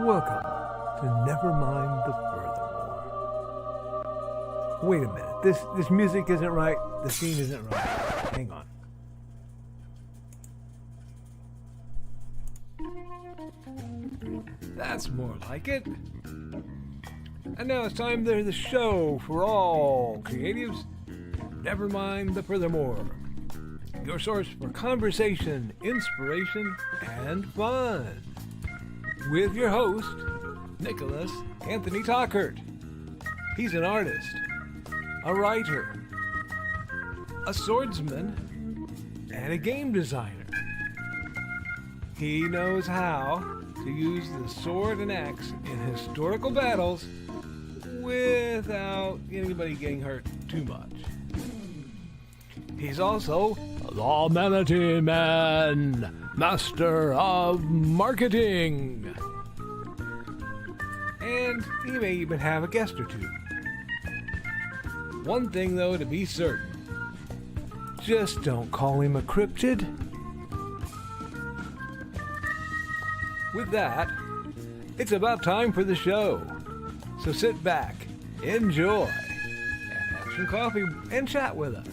Welcome to Nevermind the Furthermore. Wait a minute. This music isn't right. The scene isn't right. Hang on. That's more like it. And now it's time for the show for all creatives. Nevermind the Furthermore. Your source for conversation, inspiration, and fun. With your host, Nicholas Anthony Tockert. He's an artist, a writer, a swordsman, and a game designer. He knows how to use the sword and axe in historical battles without anybody getting hurt too much. He's also the Manatee Man, master of marketing. And he may even have a guest or two. One thing, though, to be certain. Just don't call him a cryptid. With that, it's about time for the show. So sit back, enjoy, and have some coffee and chat with us.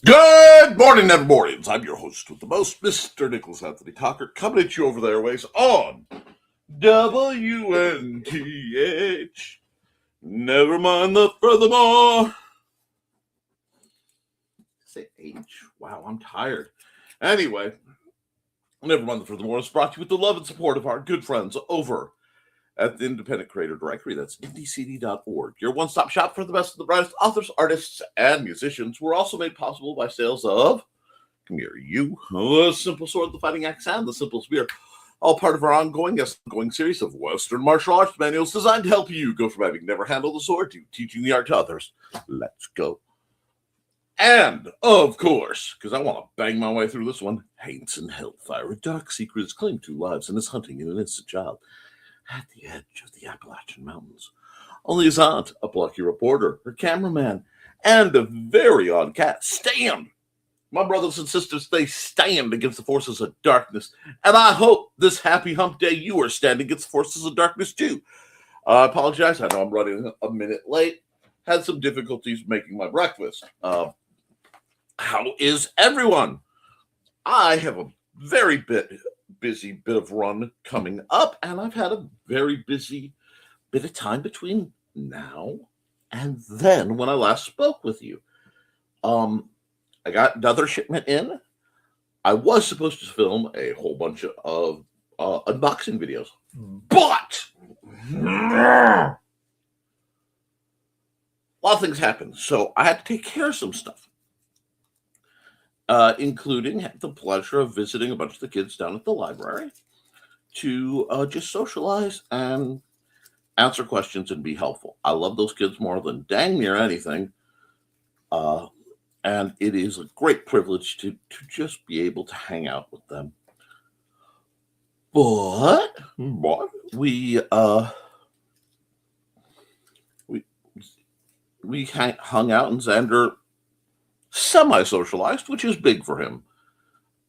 Good morning, Nevermorians. I'm your host with the most, Mr. Nicholas Anthony Tockert, coming at you over the airways on WNTH. Nevermind the Furthermore. Say H. Wow, I'm tired. Anyway, Nevermind the Furthermore is brought to you with the love and support of our good friends over at the Independent Creator Directory. That's indiecd.org. Your one-stop shop for the best of the brightest authors, artists, and musicians. We're also made possible by sales of, come here, you, the Simple Sword, the Fighting Axe, and the Simple Spear. All part of our ongoing series of Western martial arts manuals designed to help you go from having never handled the sword to teaching the art to others. Let's go. And, of course, because I want to bang my way through this one, Haints Hellfire, a dark secret is claimed 2 lives and is hunting an innocent child at the edge of the Appalachian Mountains. Only his aunt, a plucky reporter, her cameraman, and a very odd cat stand. My brothers and sisters, they stand against the forces of darkness. And I hope this happy hump day you are standing against the forces of darkness too. I apologize. I know I'm running a minute late. Had some difficulties making my breakfast. How is everyone? I have a very busy bit of run coming up, and I've had a very busy bit of time between now and then when I last spoke with you. I got another shipment in. I was supposed to film a whole bunch of unboxing videos, but a lot of things happened, so I had to take care of some stuff. Including the pleasure of visiting a bunch of the kids down at the library to just socialize and answer questions and be helpful. I love those kids more than dang near anything. And it is a great privilege to just be able to hang out with them. But we hung out, and Xander semi-socialized, which is big for him.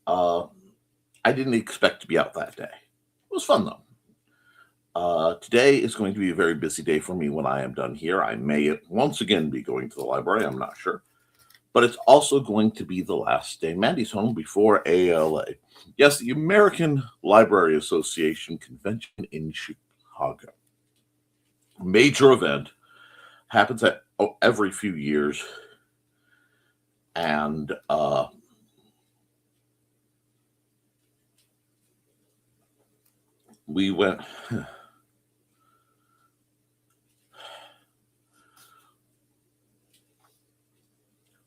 I didn't expect to be out that day. It was fun, though. Today is going to be a very busy day for me when I am done here. I may once again be going to the library. I'm not sure. But it's also going to be the last day Mandy's home before ALA. Yes, the American Library Association Convention in Chicago. Major event. Happens every few years. And we went.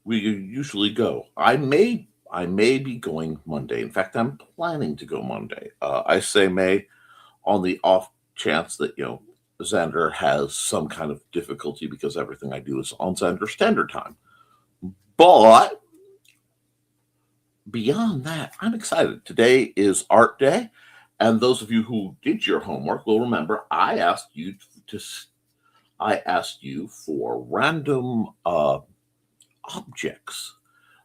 we usually go. I may be going Monday. In fact, I'm planning to go Monday. I say may on the off chance that Xander has some kind of difficulty because everything I do is on Xander Standard Time. But beyond that, I'm excited. Today is Art Day, and those of you who did your homework will remember I asked you for random objects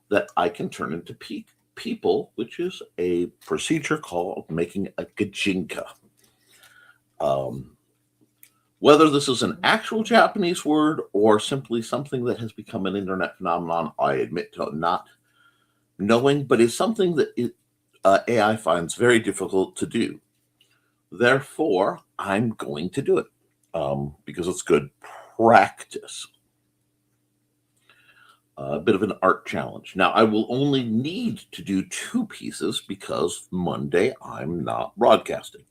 that I can turn into people, which is a procedure called making a gajinka. Whether this is an actual Japanese word or simply something that has become an internet phenomenon, I admit to not knowing, but it's something that AI finds very difficult to do. Therefore, I'm going to do it because it's good practice. A bit of an art challenge. Now, I will only need to do 2 pieces because Monday I'm not broadcasting.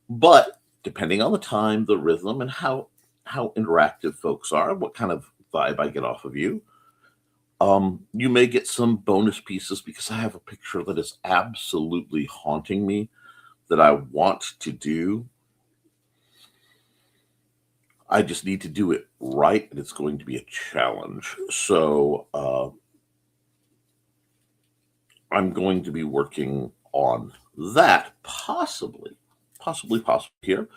But depending on the time, the rhythm, and how interactive folks are, what kind of vibe I get off of you, you may get some bonus pieces because I have a picture that is absolutely haunting me that I want to do. I just need to do it right, and it's going to be a challenge. So I'm going to be working on that, possibly here.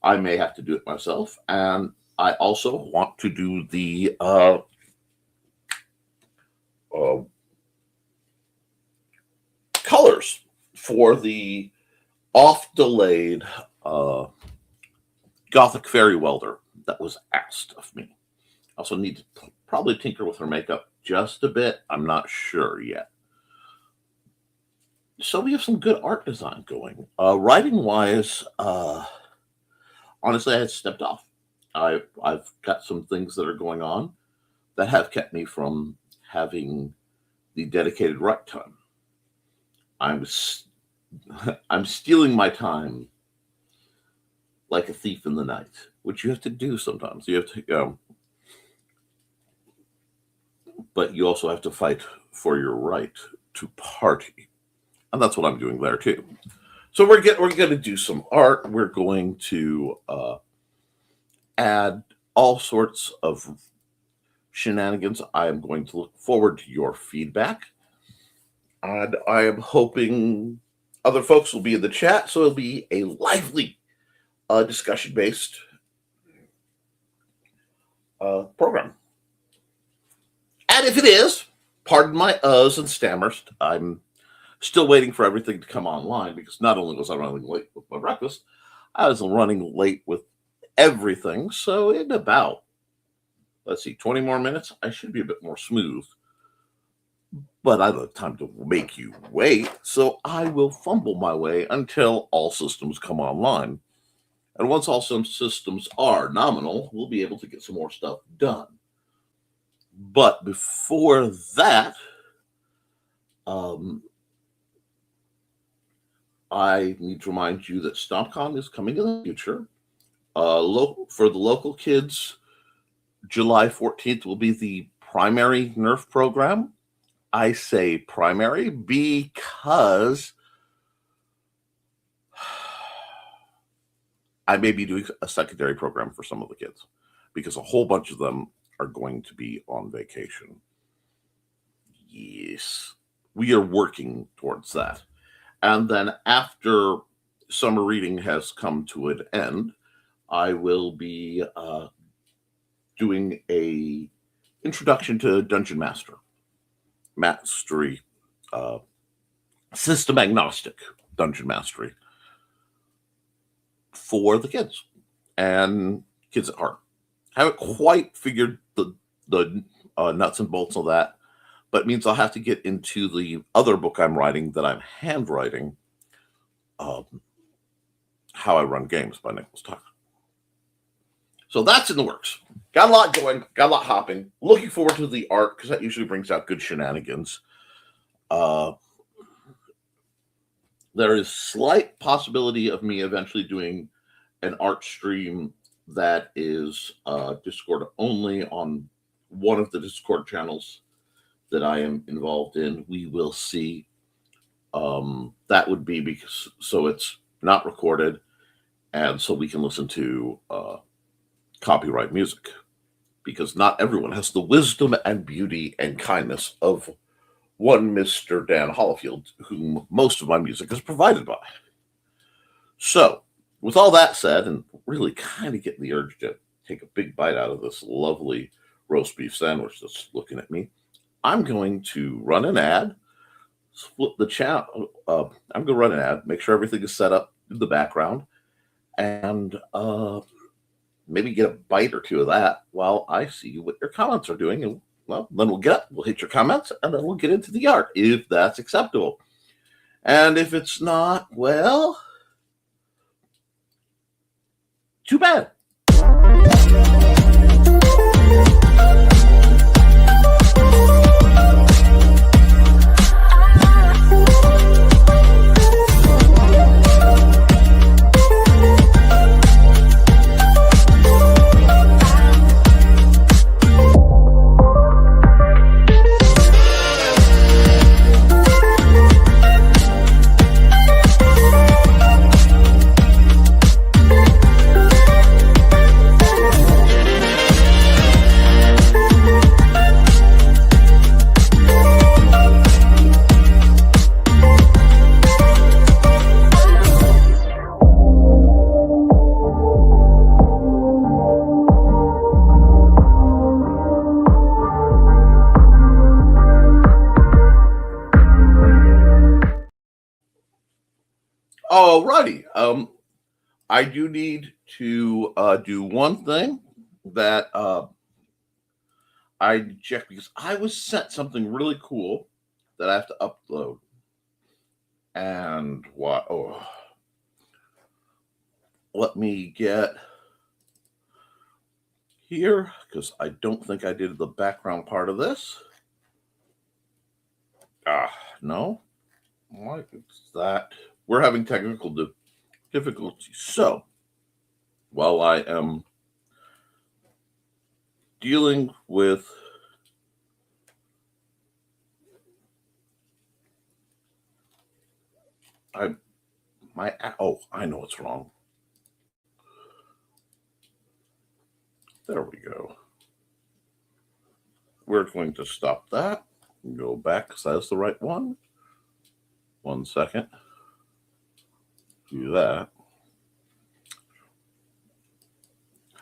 I may have to do it myself, and I also want to do the colors for the off-delayed Gothic fairy welder that was asked of me. I also need to probably tinker with her makeup just a bit. I'm not sure yet. So we have some good art design going. Writing-wise, honestly, I had stepped off. I've got some things that are going on that have kept me from having the dedicated write time. I'm stealing my time like a thief in the night, which you have to do sometimes. You have to, but you also have to fight for your right to party, and that's what I'm doing there too. So we're going to do some art. We're going to add all sorts of shenanigans. I am going to look forward to your feedback, and I am hoping other folks will be in the chat, so it'll be a lively discussion-based program. And if it is, pardon my uhs and stammers, I'm still waiting for everything to come online because not only was I running late with my breakfast, I was running late with everything. So in about, 20 more minutes, I should be a bit more smooth. But I don't have time to make you wait, so I will fumble my way until all systems come online. And once all some systems are nominal, we'll be able to get some more stuff done. But before that, I need to remind you that StompCon is coming in the future. For the local kids, July 14th will be the primary Nerf program. I say primary because I may be doing a secondary program for some of the kids because a whole bunch of them are going to be on vacation. Yes, we are working towards that. And then after summer reading has come to an end, I will be doing a introduction to Dungeon Mastery, system agnostic Dungeon Mastery for the kids and kids at heart. I haven't quite figured the nuts and bolts of that, but it means I'll have to get into the other book I'm writing that I'm handwriting, How I Run Games by Nicholas Tockert. So that's in the works. Got a lot going, got a lot hopping. Looking forward to the art because that usually brings out good shenanigans. There is slight possibility of me eventually doing an art stream that is Discord only on one of the Discord channels that I am involved in. We will see. That would be because so it's not recorded, and so we can listen to copyright music, because not everyone has the wisdom and beauty and kindness of one Mr. Dan Hollifield, whom most of my music is provided by. So, with all that said, and really kind of getting the urge to take a big bite out of this lovely roast beef sandwich that's looking at me, I'm going to run an ad, split the channel. I'm going to run an ad, make sure everything is set up in the background, and maybe get a bite or two of that while I see what your comments are doing. And well, then we'll get up, we'll hit your comments, and then we'll get into the art if that's acceptable. And if it's not, well, too bad. Alrighty. I do need to do one thing that I checked, because I was sent something really cool that I have to upload. And what? Oh, let me get here, because I don't think I did the background part of this. No. Why is that? We're having technical difficulties. So, while I am dealing with I know what's wrong. There we go. We're going to stop that and go back, because that's the right one. 1 second. Do that.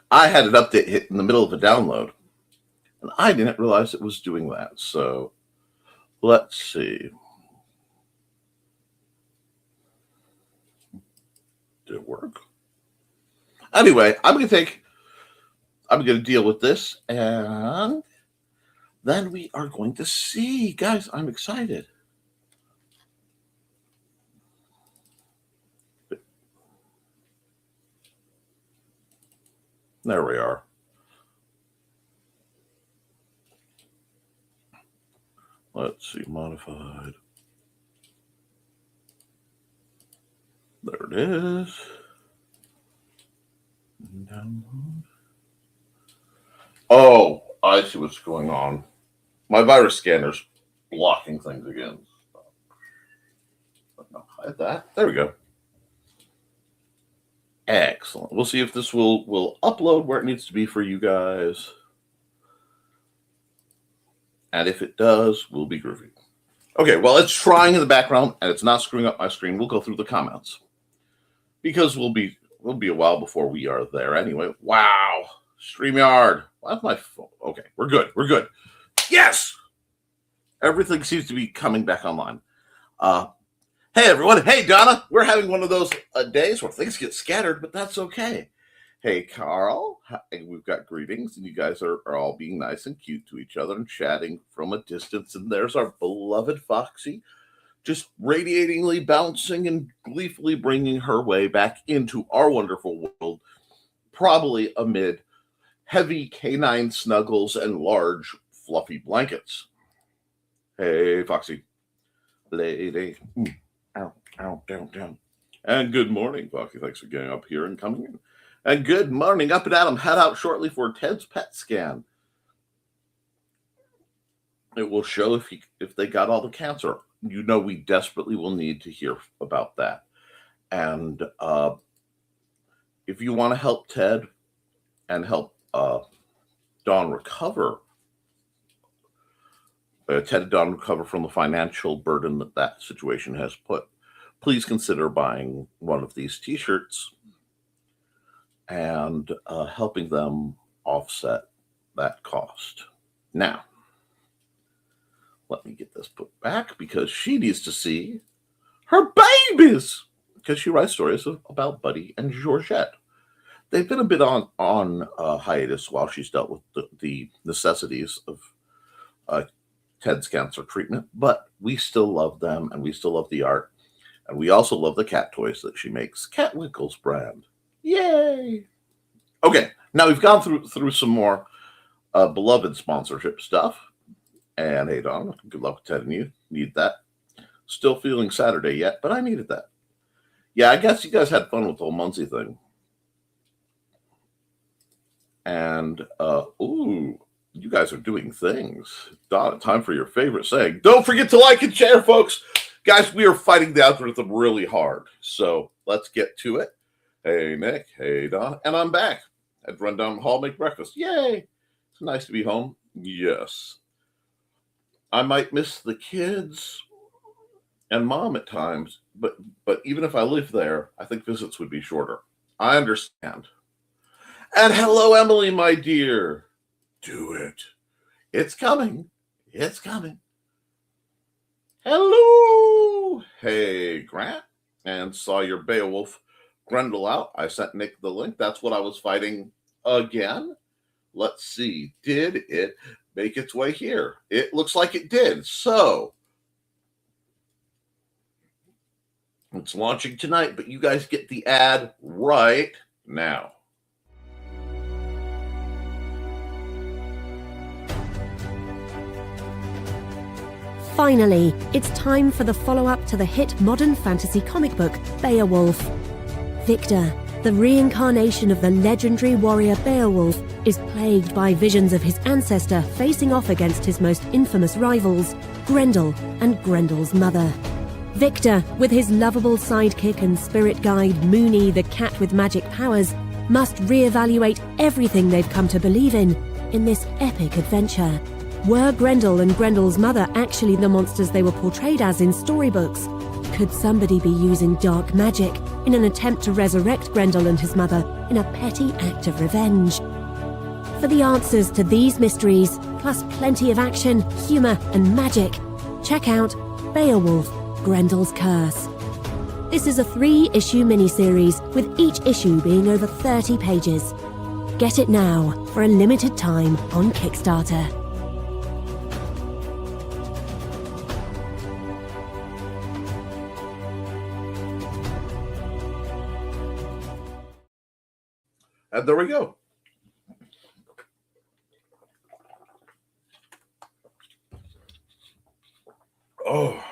I had an update hit in the middle of a download, and I didn't realize it was doing that. So let's see. Did it work? Anyway, I'm going to deal with this, and then we are going to see. Guys, I'm excited. There we are. Let's see, modified. There it is. Download. Oh, I see what's going on. My virus scanner's blocking things again. Hide that. There we go. Excellent. We'll see if this will upload where it needs to be for you guys. And if it does, we'll be groovy. Okay, well, it's trying in the background, and it's not screwing up my screen. We'll go through the comments, because we'll be a while before we are there anyway. Wow. StreamYard. Why is my phone? Okay, we're good. We're good. Yes! Everything seems to be coming back online. Hey, everyone. Hey, Donna. We're having one of those days where things get scattered, but that's okay. Hey, Carl. We've got greetings, and you guys are all being nice and cute to each other and chatting from a distance. And there's our beloved Foxy, just radiatingly bouncing and gleefully bringing her way back into our wonderful world, probably amid heavy canine snuggles and large, fluffy blankets. Hey, Foxy. Lady. Ow, ow, down, down. And good morning, Foxy. Thanks for getting up here and coming in. And good morning, Up and Adam. Head out shortly for Ted's pet scan. It will show if they got all the cancer. We desperately will need to hear about that. And if you want to help Ted and help Dawn recover, Ted and Dawn recover from the financial burden that situation has put, please consider buying one of these T-shirts and helping them offset that cost. Now, let me get this put back because she needs to see her babies, because she writes stories about Buddy and Georgette. They've been a bit on hiatus while she's dealt with the necessities of Ted's cancer treatment, but we still love them, and we still love the art, and we also love the cat toys that she makes. Catwinkle's brand. Yay! Okay, now we've gone through some more beloved sponsorship stuff. And hey, Don, good luck with Ted and you. Need that. Still feeling Saturday yet, but I needed that. Yeah, I guess you guys had fun with the whole Muncie thing. And, ooh, you guys are doing things. Don, time for your favorite saying. Don't forget to like and share, folks. Guys, we are fighting the algorithm really hard. So let's get to it. Hey, Nick. Hey, Don. And I'm back. I'd run down the hall, make breakfast. Yay. It's nice to be home. Yes. I might miss the kids and Mom at times, but even if I live there, I think visits would be shorter. I understand. And hello, Emily, my dear. Do it. It's coming. It's coming. Hello. Hey, Grant. And saw your Beowulf Grendel out. I sent Nick the link. That's what I was fighting again. Let's see. Did it make its way here? It looks like it did. So it's launching tonight, but you guys get the ad right now. Finally, it's time for the follow-up to the hit modern fantasy comic book, Beowulf. Victor, the reincarnation of the legendary warrior Beowulf, is plagued by visions of his ancestor facing off against his most infamous rivals, Grendel and Grendel's mother. Victor, with his lovable sidekick and spirit guide Moony the cat with magic powers, must reevaluate everything they've come to believe in this epic adventure. Were Grendel and Grendel's mother actually the monsters they were portrayed as in storybooks? Could somebody be using dark magic in an attempt to resurrect Grendel and his mother in a petty act of revenge? For the answers to these mysteries, plus plenty of action, humour and magic, check out Beowulf, Grendel's Curse. This is a 3-issue miniseries, with each issue being over 30 pages. Get it now for a limited time on Kickstarter. And there we go. Oh,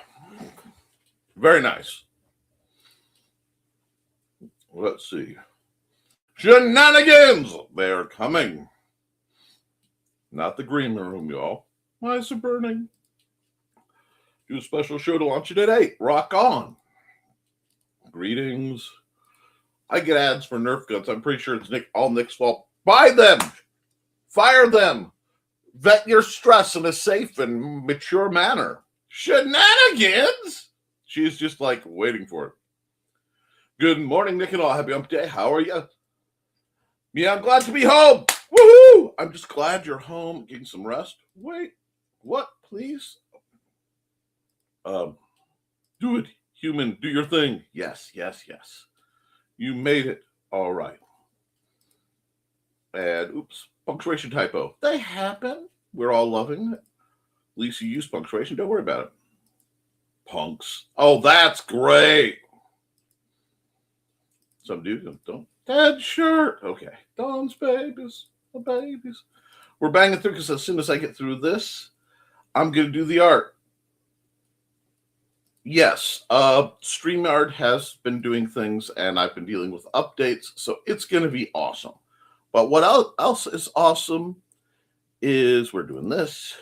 very nice. Let's see. Shenanigans! They're coming. Not the green room, y'all. Why is it burning? Do a special show to launch it at 8. Rock on. Greetings. I get ads for Nerf guns. I'm pretty sure it's all Nick's fault. Buy them. Fire them. Vet your stress in a safe and mature manner. Shenanigans? She's just like waiting for it. Good morning, Nick and all. Happy hump day. How are you? Yeah, I'm glad to be home. Woohoo! I'm just glad you're home, getting some rest. Wait, what? Please? Do it, human. Do your thing. Yes, yes, yes. You made it. All right. And oops, punctuation typo. They happen. We're all loving it. At least you use punctuation. Don't worry about it. Punks. Oh, that's great. Some dudes don't. Dead shirt. Okay. Dawn's babies. The babies. We're banging through because as soon as I get through this, I'm going to do the art. Yes. StreamYard has been doing things and I've been dealing with updates. So it's going to be awesome. But what else is awesome is we're doing this.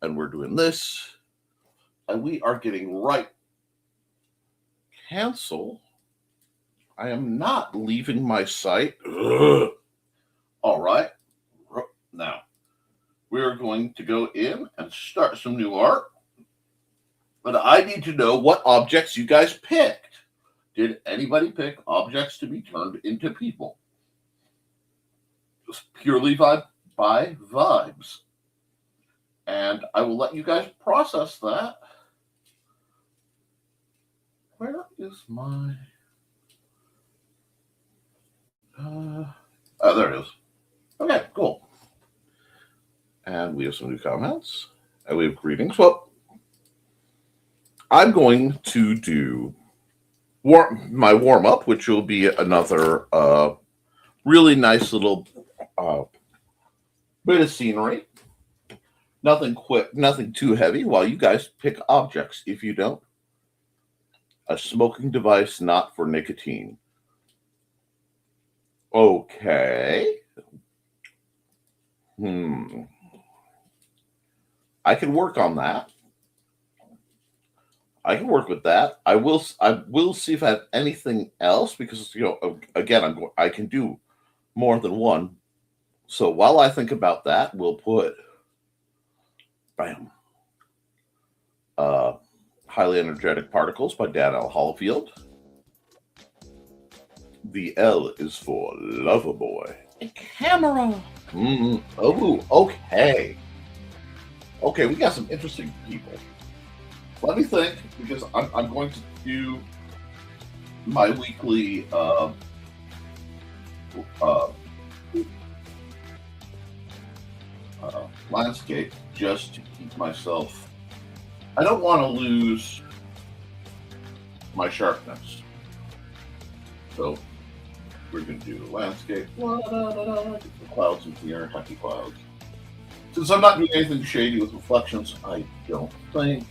and we're doing this, and we are getting right. Cancel. I am not leaving my site. Ugh. All right. Now, we're going to go in and start some new art. But I need to know what objects you guys picked. Did anybody pick objects to be turned into people? Just purely by vibes. And I will let you guys process that. Where is my... oh, there it is. Okay, cool. And we have some new comments. And we have greetings. Well, I'm going to do my warm-up, which will be another really nice little bit of scenery. Nothing quick, nothing too heavy, while you guys pick objects. If you don't, a smoking device not for nicotine. Okay. I can work on that. I can work with that. I will see if I have anything else, because again, I can do more than one. So while I think about that, we'll put bam. Highly Energetic Particles by Dan L. Hollifield. The L is for Loverboy. A camera. Oh, okay. Okay, we got some interesting people. Let me think, because I'm going to do my weekly landscape just to keep myself. I don't want to lose my sharpness. So we're going to do the landscape. Get the clouds in here, happy clouds. Since I'm not doing anything shady with reflections, I don't think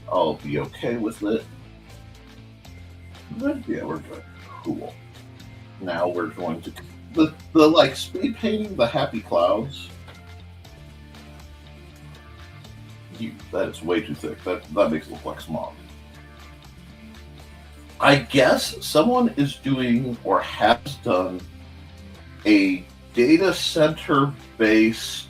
I'll be okay with it. But yeah, we're good. Cool. Now we're going to the like speed painting the happy clouds. That is way too thick. That makes it look like smog. I guess someone is doing or has done a data center based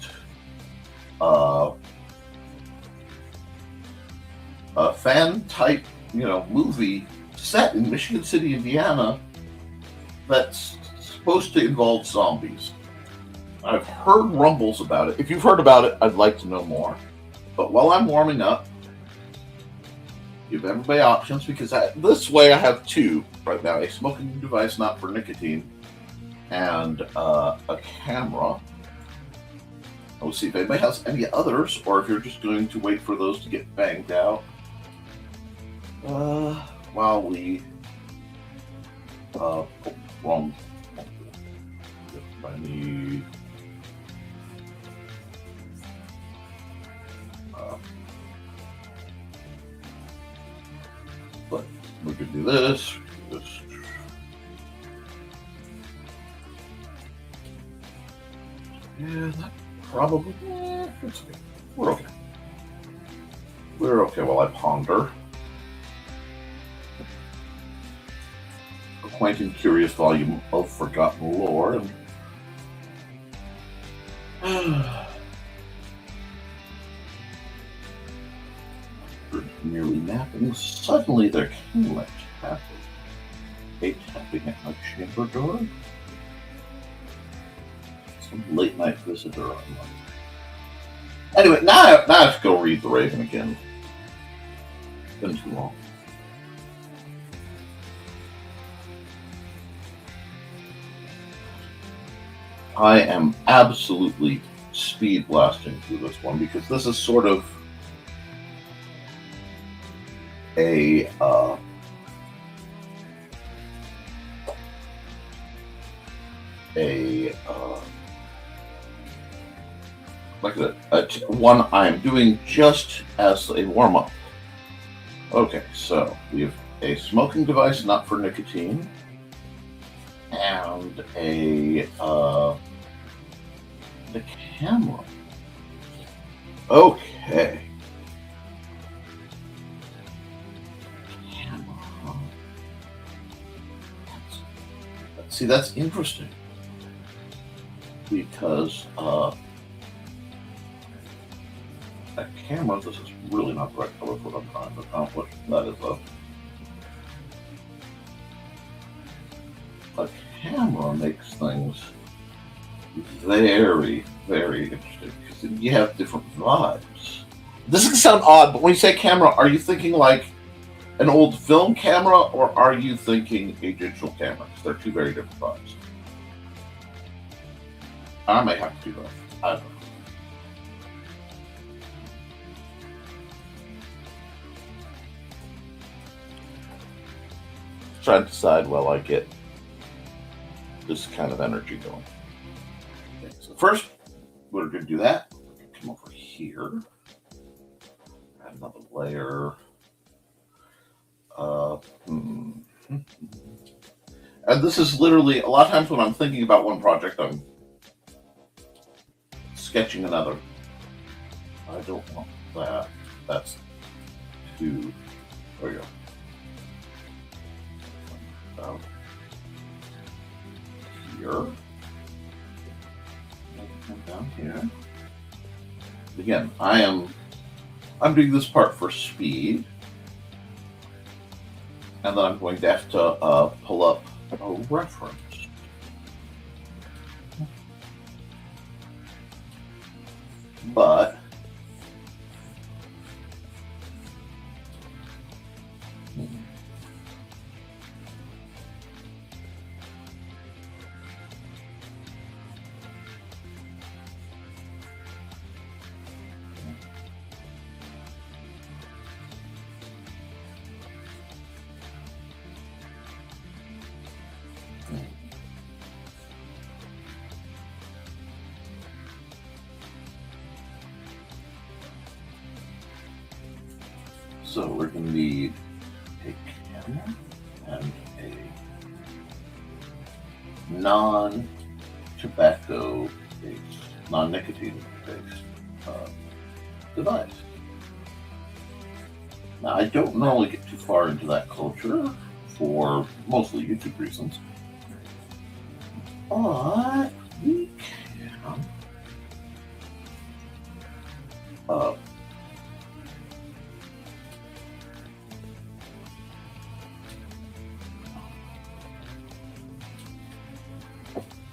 fan type movie set in Michigan City, Indiana, that's supposed to involve zombies. I've heard rumbles about it. If you've heard about it, I'd like to know more. But while I'm warming up, give everybody options, because this way I have two right now: a smoking device not for nicotine and a camera. We'll see if anybody has any others, or if you're just going to wait for those to get banged out while we wrong. I need but we could do this. Yeah, that probably. It's okay. We're okay. We're okay while I ponder. A quaint and curious volume of forgotten lore. Nearly napping, suddenly there came a tapping at my chamber door. Some late night visitor on Monday. Anyway, now I have to go read The Raven again. It's been too long. I am absolutely speed blasting through this one, because this is sort of a one I'm doing just as a warm-up. Okay, so we have a smoking device not for nicotine, and the camera. Okay. Camera, huh? See, that's interesting. Because a camera, this is really not the right color for what I'm trying to accomplish. That is a camera makes things very, very interesting because you have different vibes. This can sound odd, but when you say camera, are you thinking like an old film camera or are you thinking a digital camera? Because they're two very different vibes. I may have to do that. I don't know. Trying to decide while I get this kind of energy going. Okay, so first, we're going to do that. Come over here. Add another layer. And this is literally, a lot of times when I'm thinking about one project, I'm sketching another. I don't want that. That's too. There we go. Here. Down here. Again, I'm doing this part for speed, and then I'm going to have to pull up a reference. But so we're going to need a camera and a non-tobacco based, non-nicotine based device. Now, I don't normally get too far into that culture for mostly YouTube reasons, but we can.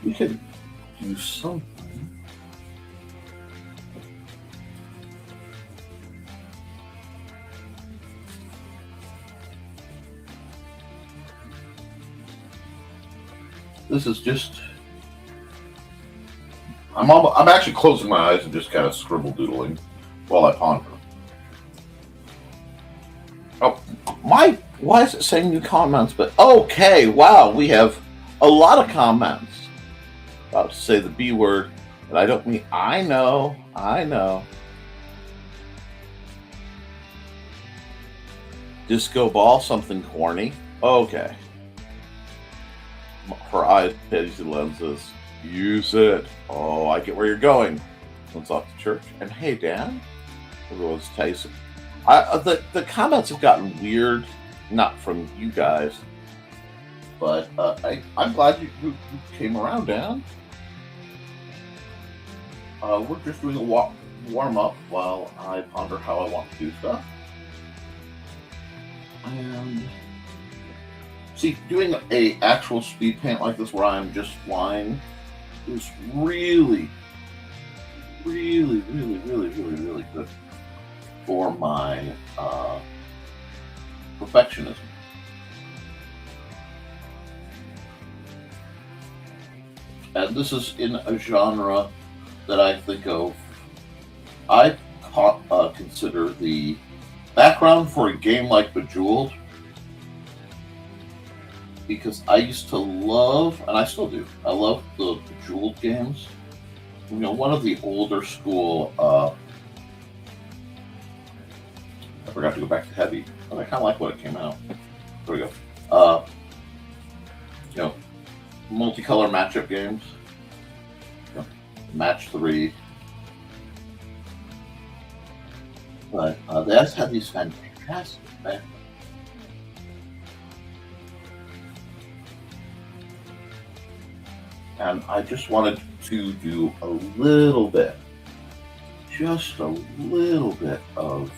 We could do something. This is just. I'm actually closing my eyes and just kind of scribble doodling while I ponder. Oh, why is it saying new comments? But okay, wow, we have a lot of comments. About to say the B word, but I don't mean. I know. Disco ball, something corny. Okay. Her eyes, heads, and lenses. Use it. Oh, I get where you're going. Let's off to church. And hey, Dan. Everyone's Tyson. The comments have gotten weird, not from you guys, but I'm glad you came around, Dan. We're just doing a warm-up while I ponder how I want to do stuff. And see, doing a actual speed paint like this where I'm just flying is really good for my perfectionism. And this is in a genre that I think of. I consider the background for a game like Bejeweled, because I used to love, and I still do, I love the Bejeweled games. You know, one of the older school, I forgot to go back to Heavy, but I kind of like what it came out. There we go. You know, multicolor matchup games. You know, Match 3. But they also have these fantastic backgrounds. And I just wanted to do a little bit, just a little bit of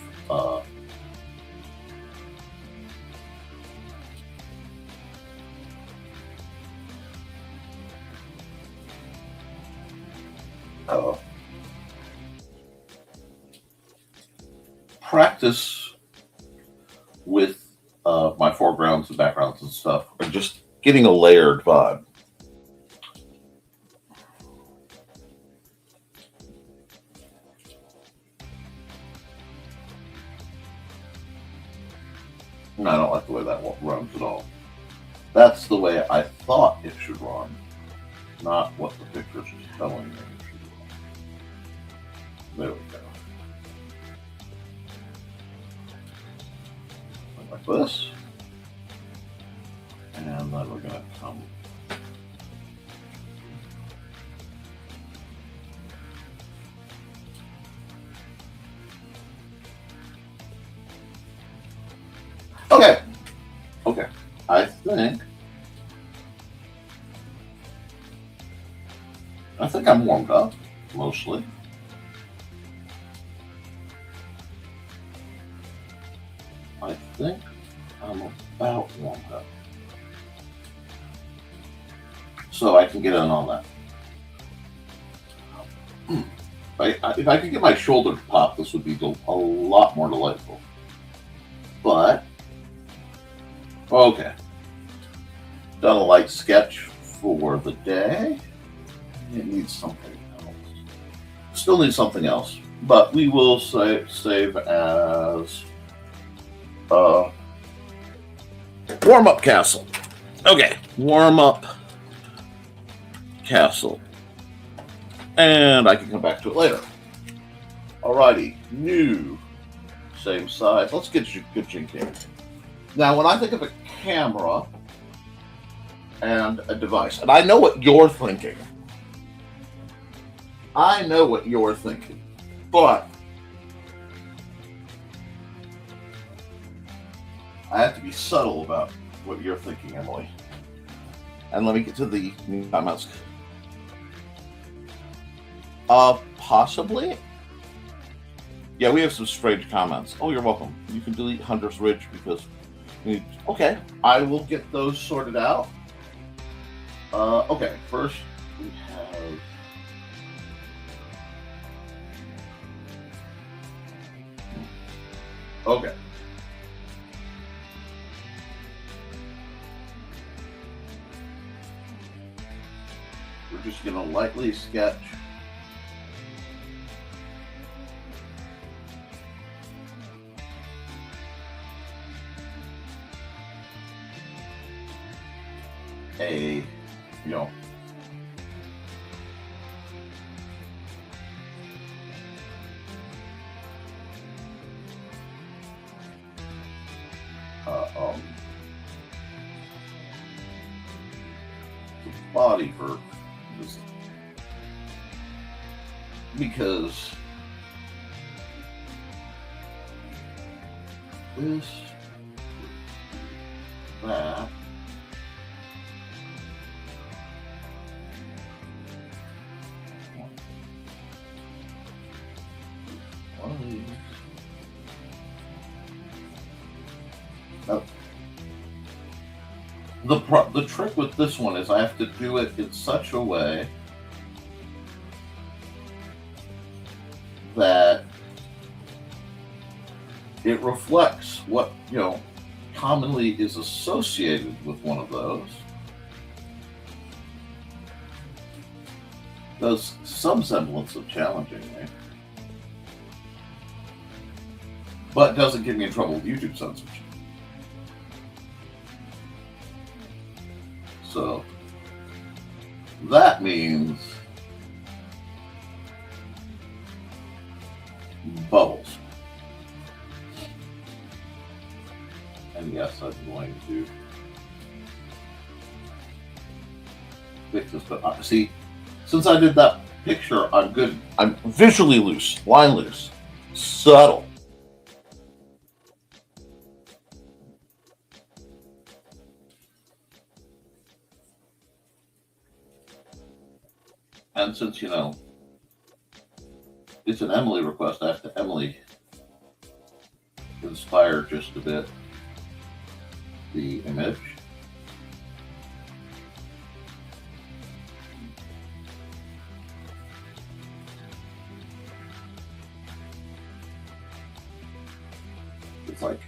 practice with my foregrounds and backgrounds and stuff, and just getting a layered vibe. And I don't like the way that runs at all. That's the way I thought it should run, not what the picture's telling me it should run. There we go. Like this. And then we're going to come. Okay. I think I'm warmed up, mostly. I think I'm about warmed up. So I can get in on that. If I could get my shoulder to pop, this would be a lot more delightful. But, okay. Done a light sketch for the day. It needs something else. Still needs something else. But we will save as warm-up castle. Okay, warm-up castle. And I can come back to it later. Alrighty, new, same size. Let's get good jinking. Now, when I think of a camera and a device, and I know what you're thinking. But I have to be subtle about what you're thinking, Emily. And let me get to the new comments. Possibly? Yeah, we have some strange comments. Oh, you're welcome. You can delete Hunter's Ridge because okay, I will get those sorted out. Okay, first we have okay. We're just gonna lightly sketch a, the body for this, because this, that, one of these. The trick with this one is I have to do it in such a way that it reflects what, commonly is associated with one of those. Does some semblance of challenging me, but doesn't get me in trouble with YouTube censorship. So that means bubbles. And yes, I'm going to fix this, but see, since I did that picture, I'm good. I'm visually loose, line loose, subtle. And since, it's an Emily request, I have to Emily inspire just a bit the image. It's like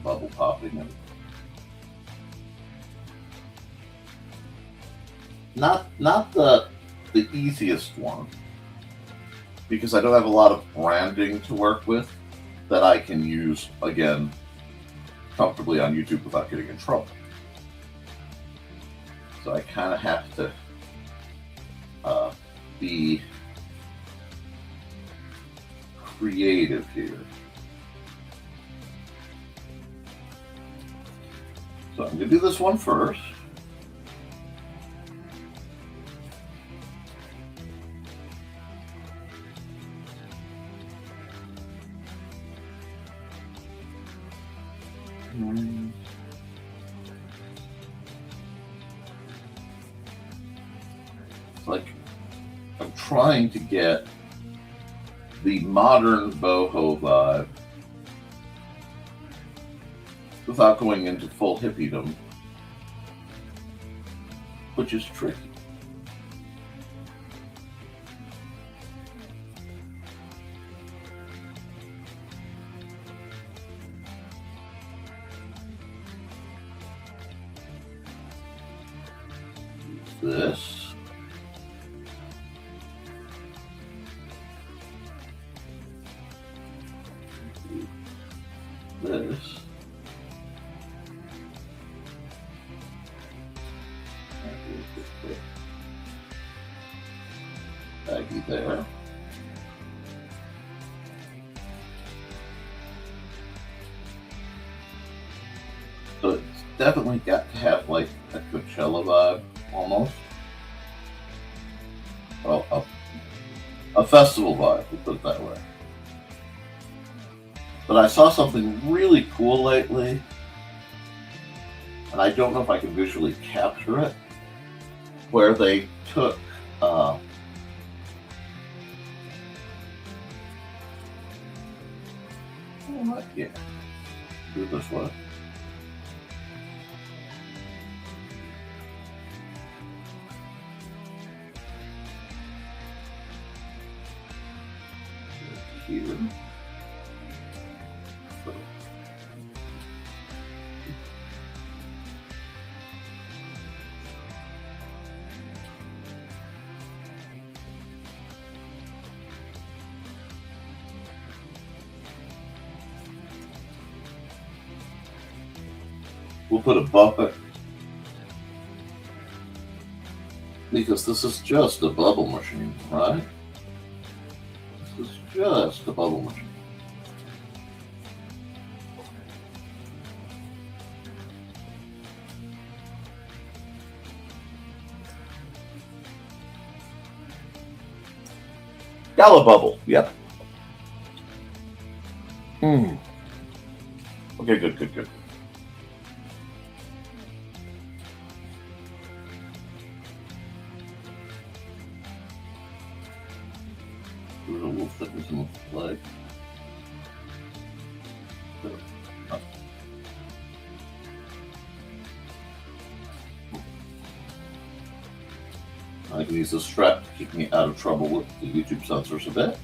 bubble popping and not the easiest one, because I don't have a lot of branding to work with that I can use again comfortably on YouTube without getting in trouble. So I kind of have to be creative here. So I'm going to do this one first. It's like I'm trying to get the modern boho vibe without going into full hippiedom, which is tricky. This. This. Baggy there. So it's definitely got to have like a Coachella vibe almost. Well, a festival vibe, we'll put it that way. But I saw something really cool lately, and I don't know if I can visually capture it, where they took yeah, do it this way. Here. We'll put a bucket, because this is just a bubble machine, right? This is just a bubble machine. Gala bubble, yep. Okay, good. Do a little thickness in the leg. I can use this strap to keep me out of trouble with the YouTube censors a bit.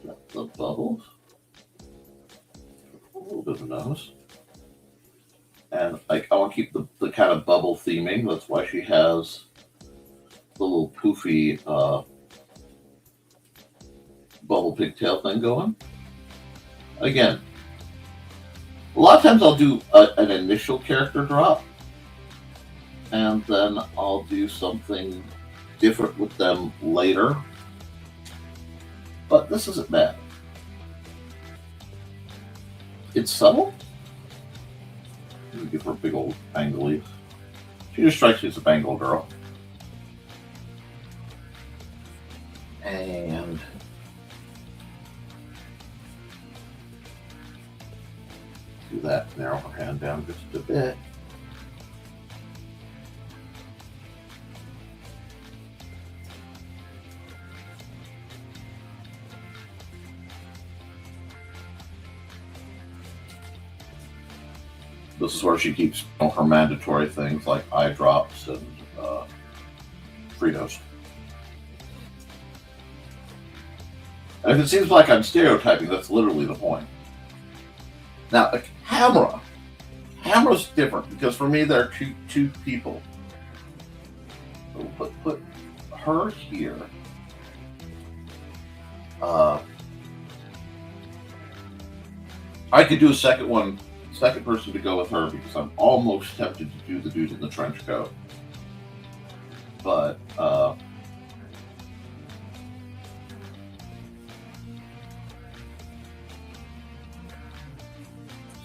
Got the bubbles. A little bit of a nose. And I want to keep the kind of bubble theming. That's why she has the little poofy bubble pigtail thing going. Again, a lot of times I'll do an initial character drop, and then I'll do something different with them later. But this isn't bad. It's subtle. Let me give her a big old angle leaf. She just strikes me as a Bengal girl. And do that, narrow her hand down just a bit. This is where she keeps her mandatory things like eye drops and Fritos. And if it seems like I'm stereotyping, that's literally the point. Now, a camera's different because for me there are two people. So put her here. I could do a second person to go with her because I'm almost tempted to do the dude in the trench coat. But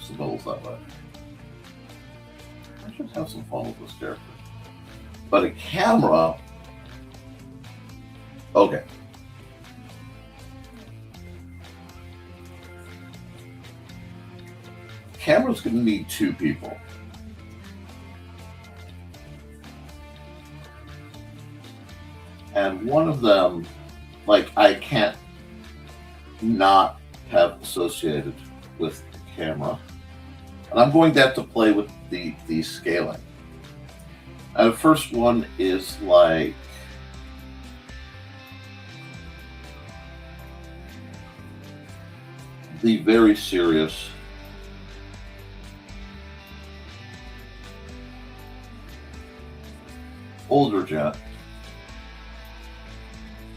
Sybil's that way. I should have some fun with this character. But a camera, okay. Camera's going to need two people. And one of them, like, I can't not have associated with the camera. And I'm going to have to play with the scaling. And the first one is like the very serious older gent.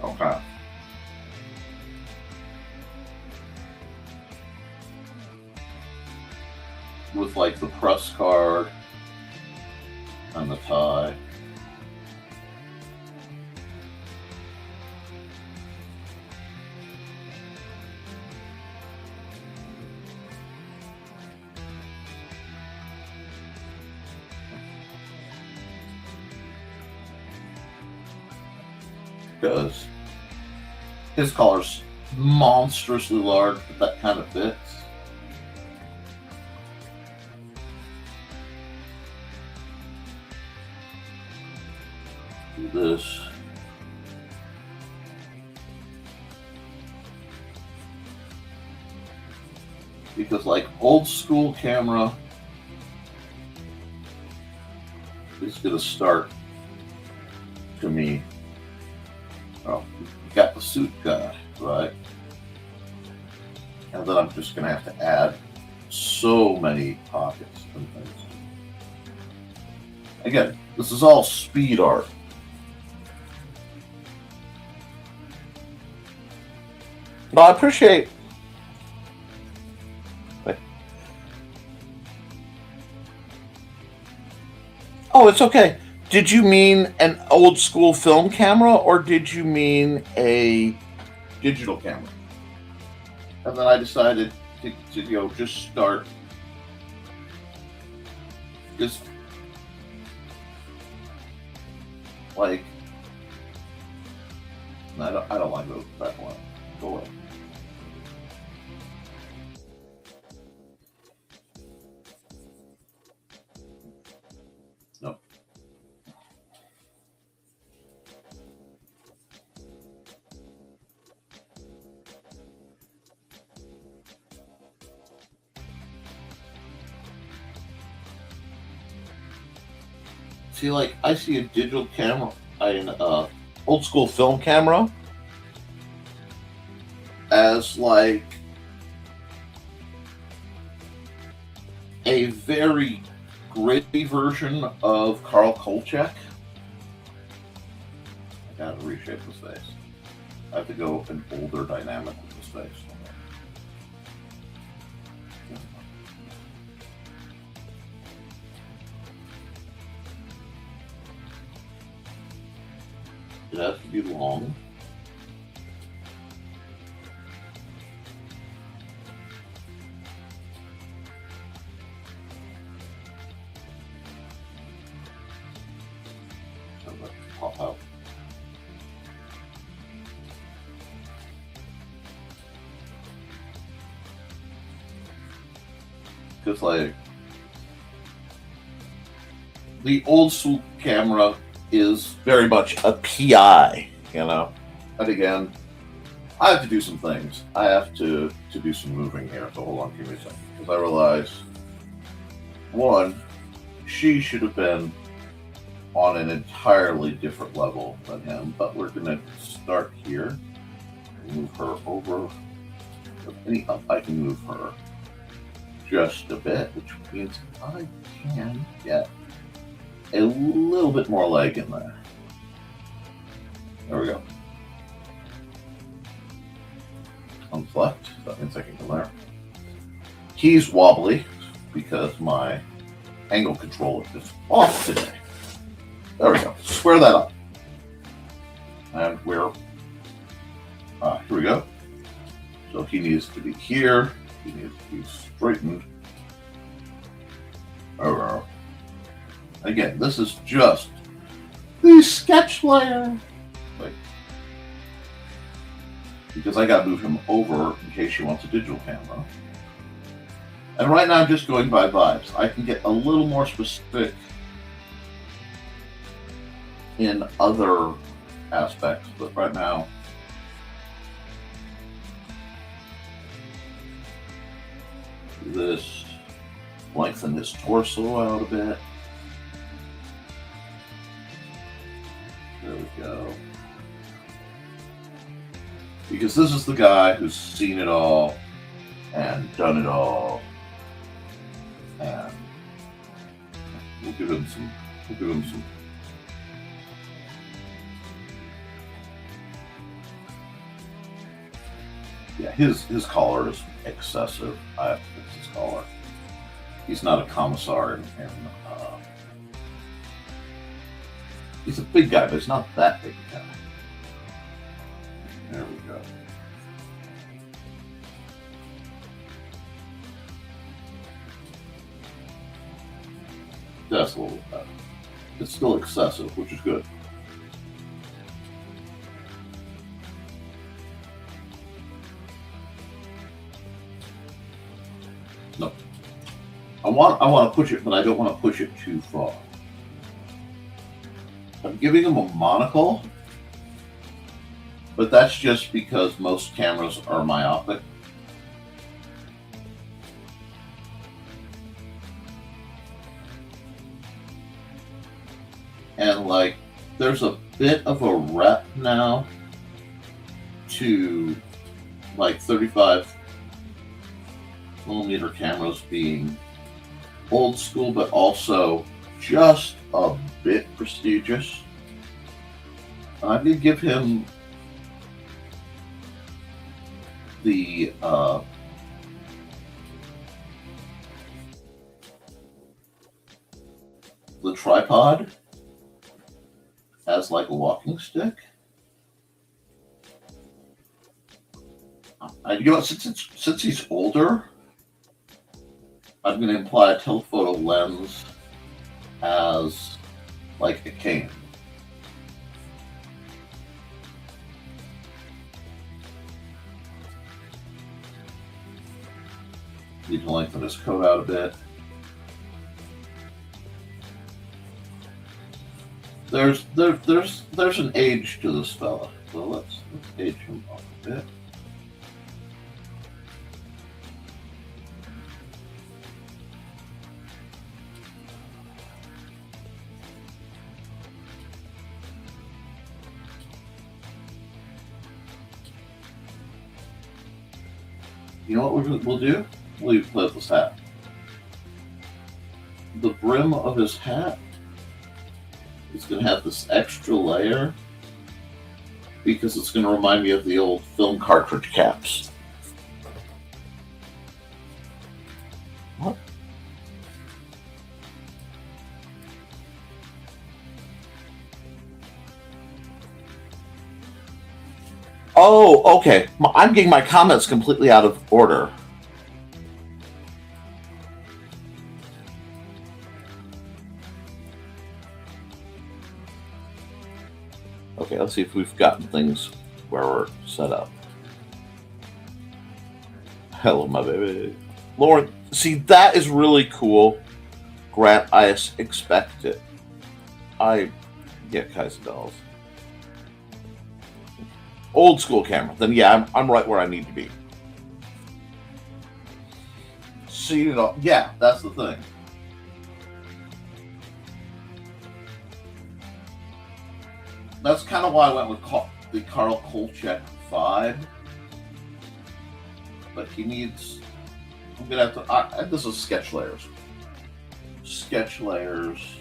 Okay. With like the press card and the tie. Because his collar's monstrously large, but that kind of fits. Do this. Because like old school camera is gonna start to me. Oh, you got the suit guy, right? And then I'm just gonna have to add so many pockets and things. Again, this is all speed art. Well, I appreciate. Oh, it's okay. Did you mean an old school film camera or did you mean a digital camera? And then I decided to just start. Just like I don't like those that one. Go away. No. See, like, I see a digital camera, an old school film camera, as like a very gritty version of Karl Kolchak. I gotta reshape his face. I have to go an older dynamic with his face. It has to be long. Because, like, the old school camera is very much a PI, you know? And again, I have to do some things. I have to do some moving here. So hold on, give me a second. Because I realize, one, she should have been on an entirely different level than him. But we're going to start here. Move her over. Any up, I can move her just a bit, which means I can get a little bit more leg in there. There we go. Unflect, that means I can go there. He's wobbly because my angle controller is off today. There we go. Square that up. And we're, here we go. So he needs to be here. He needs to be straightened. Again, this is just the sketch layer. Wait. Because I gotta move him over in case she wants a digital camera. And right now I'm just going by vibes. I can get a little more specific in other aspects, but right now this lengthen his torso out a bit. There we go. Because this is the guy who's seen it all and done it all, and we'll give him some. Yeah, his collar is excessive. I have to fix his collar. He's not a commissar, and he's a big guy, but he's not that big a guy. There we go. That's a little bit better. It's still excessive, which is good. No. I want to push it, but I don't want to push it too far. I'm giving him a monocle, but that's just because most cameras are myopic. And like, there's a bit of a rep now to like 35 millimeter cameras being old school, but also just a bit prestigious. I did give him the tripod as like a walking stick. You know, since he's older, I'm going to imply a telephoto lens as like a cane. Need to lengthen his coat out a bit. There's an age to this fella, so let's age him up a bit. You know what we'll do? We'll play with this hat. The brim of his hat is going to have this extra layer because it's going to remind me of the old film cartridge caps. What? Oh, okay. I'm getting my comments completely out of order. Okay, let's see if we've gotten things where we're set up. Hello, my baby. Lauren, See, that is really cool. Grant, I expect it. Kaiser dolls. Old school camera. Then yeah, I'm right where I need to be. So that's the thing. That's kind of why I went with the Karl Kolchak vibe. But he needs. I'm gonna have to. This is sketch layers. Sketch layers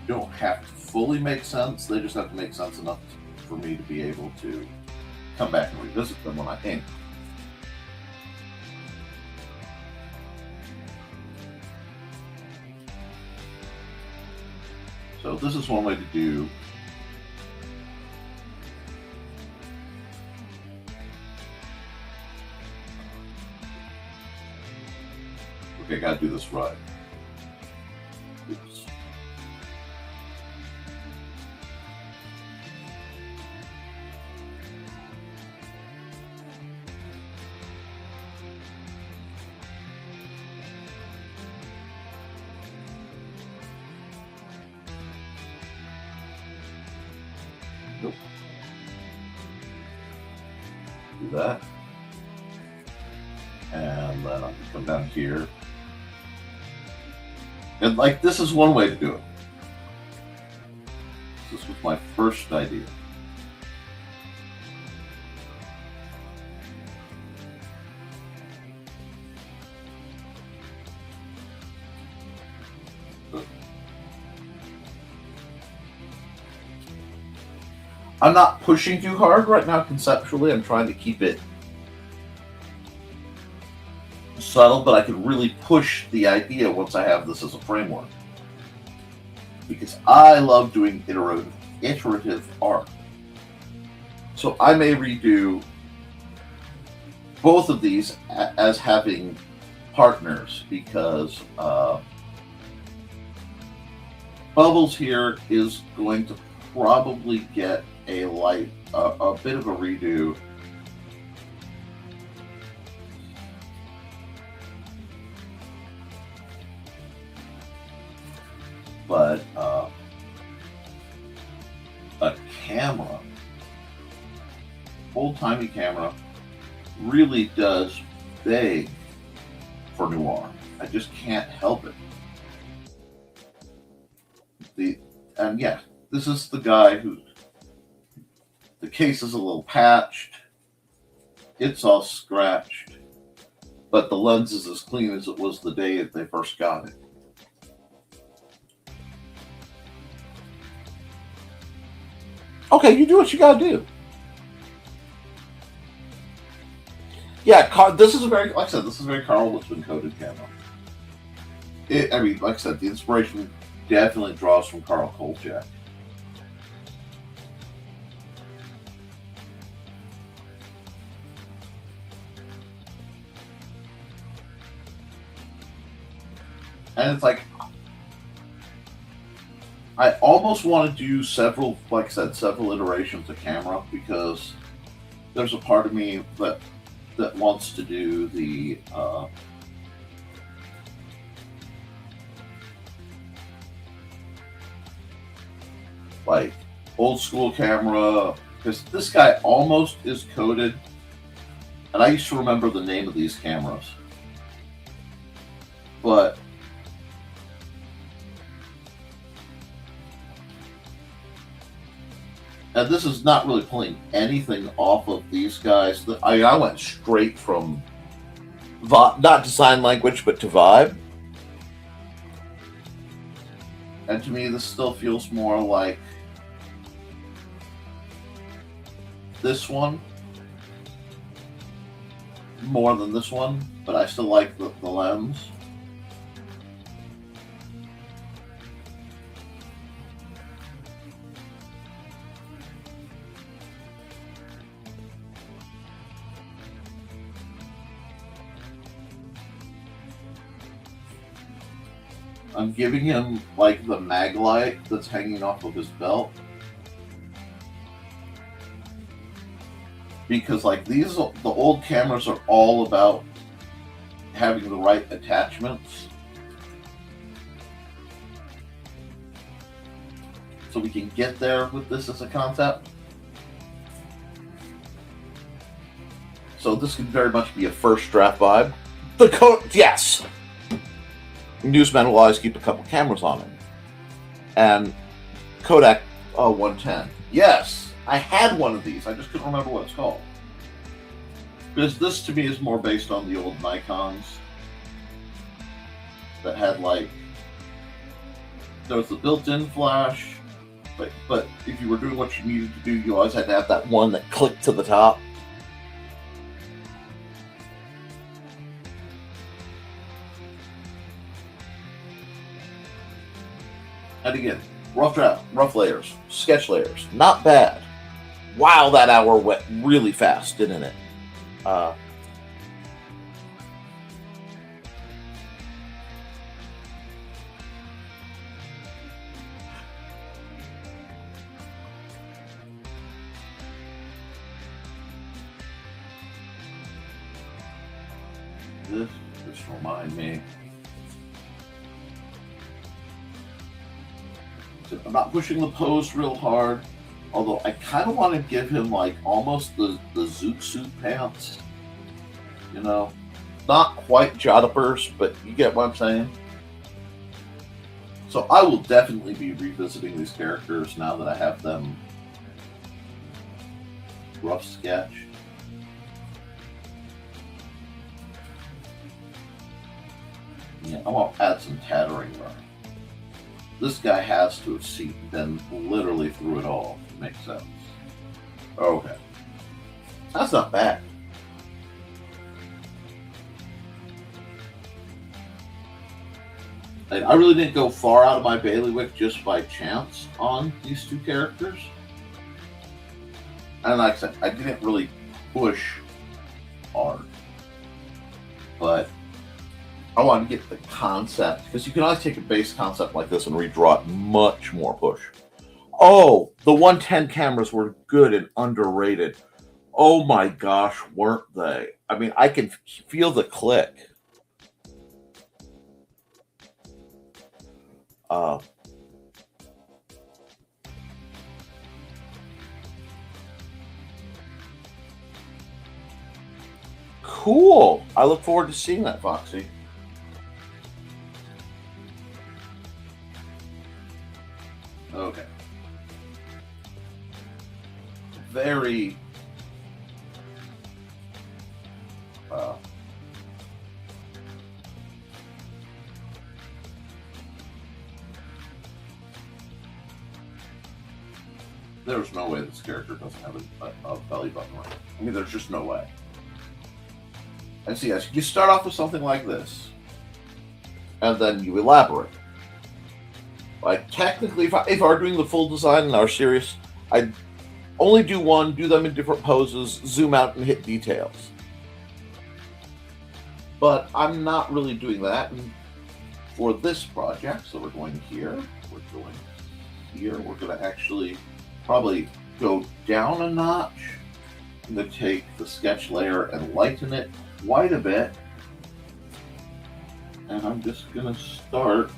don't have to fully make sense. They just have to make sense enough for me to be able to come back and revisit them when I ink. So this is one way to do. Okay, I gotta do this right. Oops. Nope. Do that. And then I can come down here. And this is one way to do it. This was my first idea. I'm not pushing too hard right now conceptually. I'm trying to keep it subtle, but I can really push the idea once I have this as a framework. Because I love doing iterative art. So I may redo both of these as having partners, because Bubbles here is going to probably get a bit of a redo. But a camera, old-timey camera, really does beg for noir. I just can't help it. This is the guy who, the case is a little patched, it's all scratched, but the lens is as clean as it was the day that they first got it. Okay, you do what you gotta do. Yeah, this is a very, like I said, this is a very Karl Litzman coded camera. Like I said, the inspiration definitely draws from Karl Kolchak. And it's like, I almost want to do several, like I said, several iterations of camera, because there's a part of me that wants to do the like old school camera, because this guy almost is coded, and I used to remember the name of these cameras, but and this is not really pulling anything off of these guys. I went straight from not design language, but to vibe. And to me, this still feels more like this one, more than this one, but I still like the lens. I'm giving him like the mag light that's hanging off of his belt, because like the old cameras are all about having the right attachments. So we can get there with this as a concept. So this could very much be a first draft vibe. The Koepp, yes! Newsman will always keep a couple cameras on him. And Kodak 110. Yes, I had one of these. I just couldn't remember what it's called. Because this to me is more based on the old Nikons that had like, there was the built-in flash, but if you were doing what you needed to do, you always had to have that one that clicked to the top. And again, rough draft, rough layers, sketch layers, not bad. Wow, that hour went really fast, didn't it? This just remind me. I'm not pushing the pose real hard, although I kind of want to give him like almost the zoot suit pants. You know, not quite Jodipers, but you get what I'm saying. So I will definitely be revisiting these characters now that I have them rough sketch. Yeah, I want to add some tattering though. This guy has to have been literally through it all. Makes sense. Okay. That's not bad. And I really didn't go far out of my bailiwick just by chance on these two characters. And like I said, I didn't really push hard. But I want to get the concept, because you can always take a base concept like this and redraw it much more push. Oh, the 110 cameras were good and underrated. Oh my gosh, weren't they? I mean, I can feel the click. Cool. I look forward to seeing that, Foxy. Okay. Very there's no way this character doesn't have a belly button ring. I mean, there's just no way. And see, as you start off with something like this, and then you elaborate. Like, technically, if I were doing the full design in our series, I'd only do one, do them in different poses, zoom out, and hit details. But I'm not really doing that. And for this project, so we're going here, we're going here, we're going to actually probably go down a notch. I'm going to take the sketch layer and lighten it quite a bit. And I'm just going to start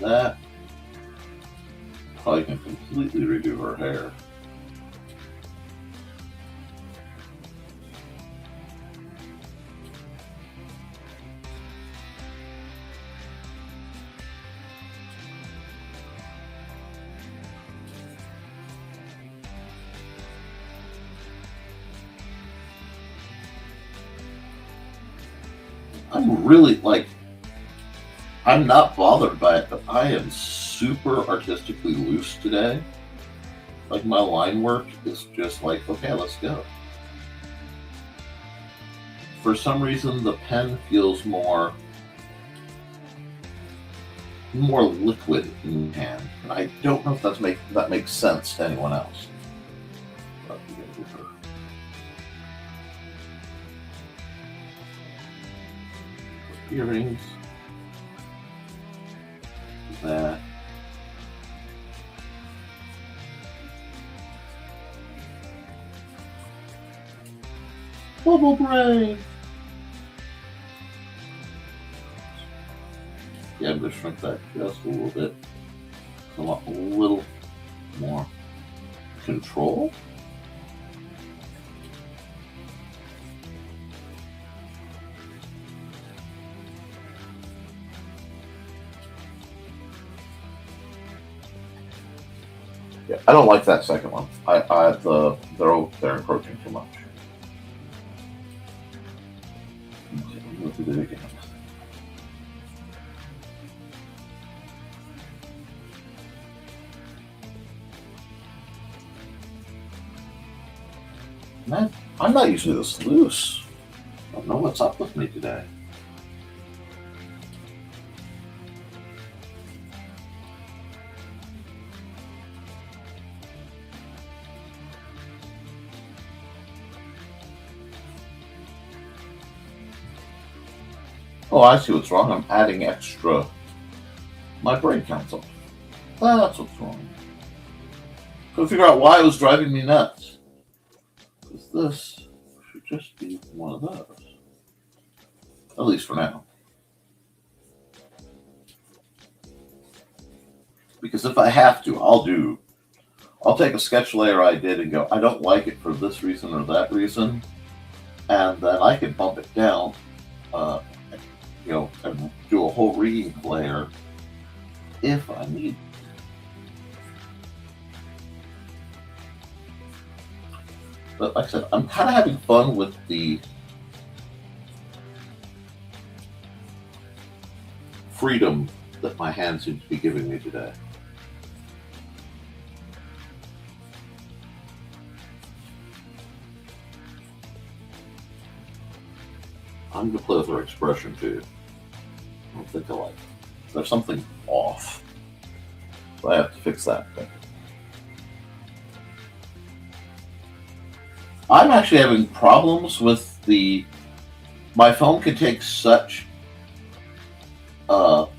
that. Probably can completely redo her hair. I'm really like, I'm not bothered by it, but I am super artistically loose today. Like my line work is just like, okay, let's go. For some reason, the pen feels more liquid in the hand. And I don't know if that makes sense to anyone else. But we gotta do her. Earrings. That. Bubble brain. Yeah, I'm going to shrink that just a little bit. I want a little more control. Yeah, I don't like that second one. They're encroaching too much. Look at it again. Man, I'm not usually this loose. I don't know what's up with me today. Oh, I see what's wrong. I'm adding extra. My brain counts up. That's what's wrong. Couldn't figure out why it was driving me nuts. Because this should just be one of those. At least for now. Because if I have to, I'll take a sketch layer I did and go, I don't like it for this reason or that reason. And then I can bump it down, and do a whole reading layer if I need. But like I said, I'm kind of having fun with the freedom that my hand seems to be giving me today. I'm going to play with her expression too. I don't think I like it. There's something off. So I have to fix that thing. I'm actually having problems with my phone can take such something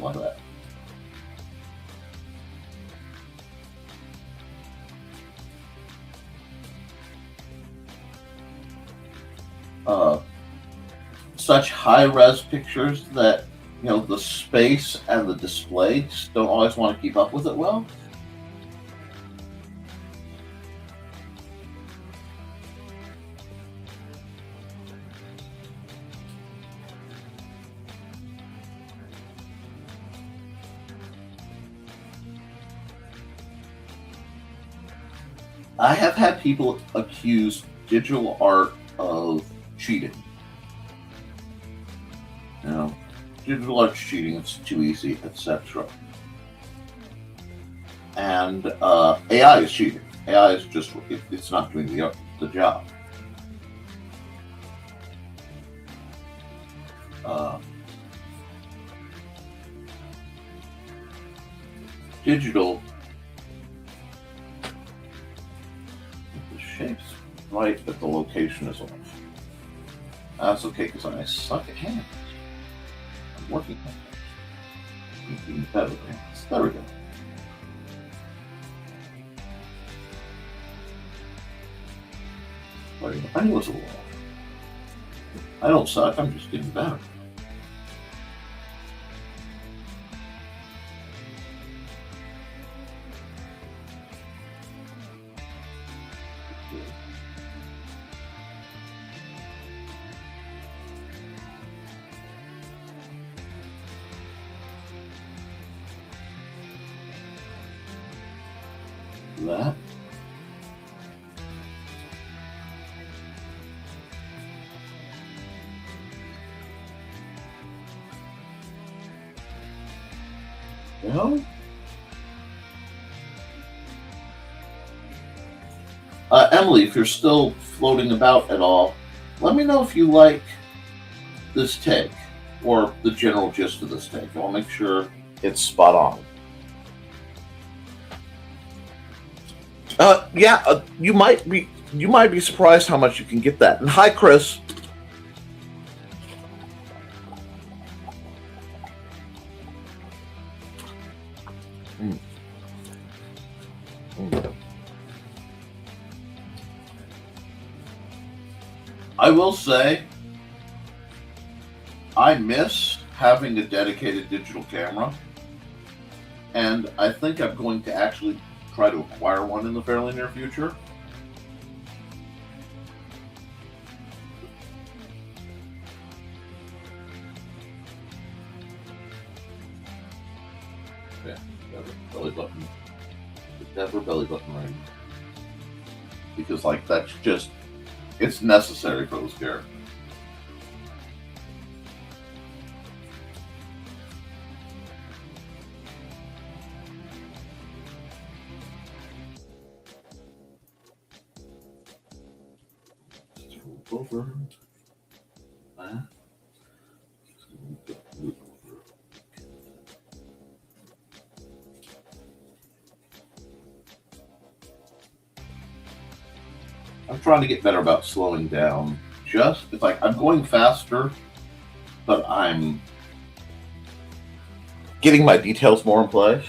like that. Such high-res pictures that the space and the display just don't always want to keep up with it well. I have had people accuse digital art of cheating. Digital art's cheating, it's too easy, etc. And AI is cheating. AI is just, it's not doing the job. Digital, the shape's right, but the location is off. That's okay, because I suck at hands. I'm working on it. Being better with hands. There we go. I knew it was a little off. I don't suck, I'm just getting better. That. know? Emily, if you're still floating about at all, let me know if you like this take or the general gist of this take. I'll make sure it's spot on. You might be surprised how much you can get that. And hi, Chris. I will say, I miss having a dedicated digital camera, and I think I'm going to actually try to acquire one in the fairly near future. Yeah, belly button. Never belly button ring. Because, like, that's just, it's necessary for this character. Over. I'm trying to get better about slowing down. It's like I'm going faster, but I'm getting my details more in place.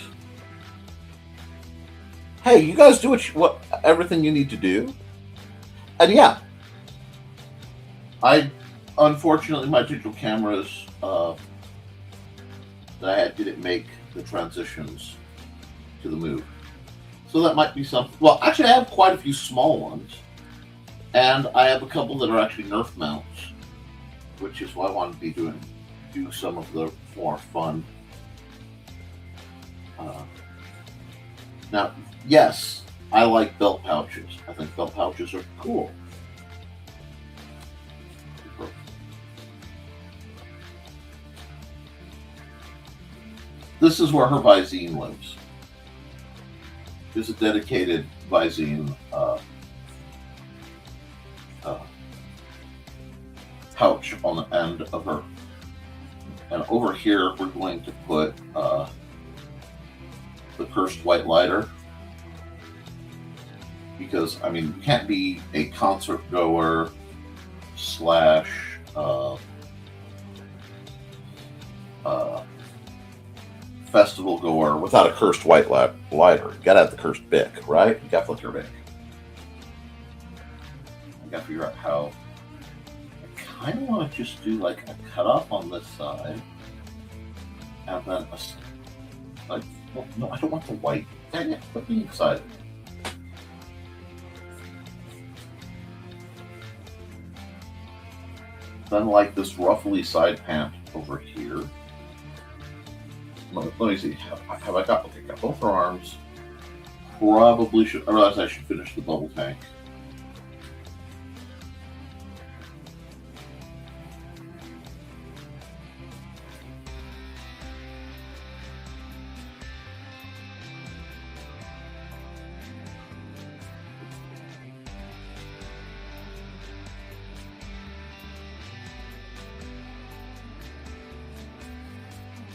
Hey, you guys do everything you need to do. And yeah, unfortunately my digital cameras that I had didn't make the transitions to the move. So that might be something. Well, actually I have quite a few small ones. And I have a couple that are actually Nerf mounts, which is why I wanted to be do some of the more fun. Now, yes, I like belt pouches. I think belt pouches are cool. This is where her Visine lives. There's a dedicated Visine pouch on the end of her. And over here, we're going to put the Cursed White Lighter. Because, I mean, you can't be a concert goer / festival goer without a Cursed White Lighter. You gotta have the Cursed Bic, right? You gotta flick your Bic. I gotta figure out how. I kind of want to just do like a cutoff on this side, and then no, I don't want the white. Dang it! Quit being excited. Then like this ruffly side pant over here. Let me see. Have I got? Okay, got both her arms. Probably should. I realize I should finish the bubble tank.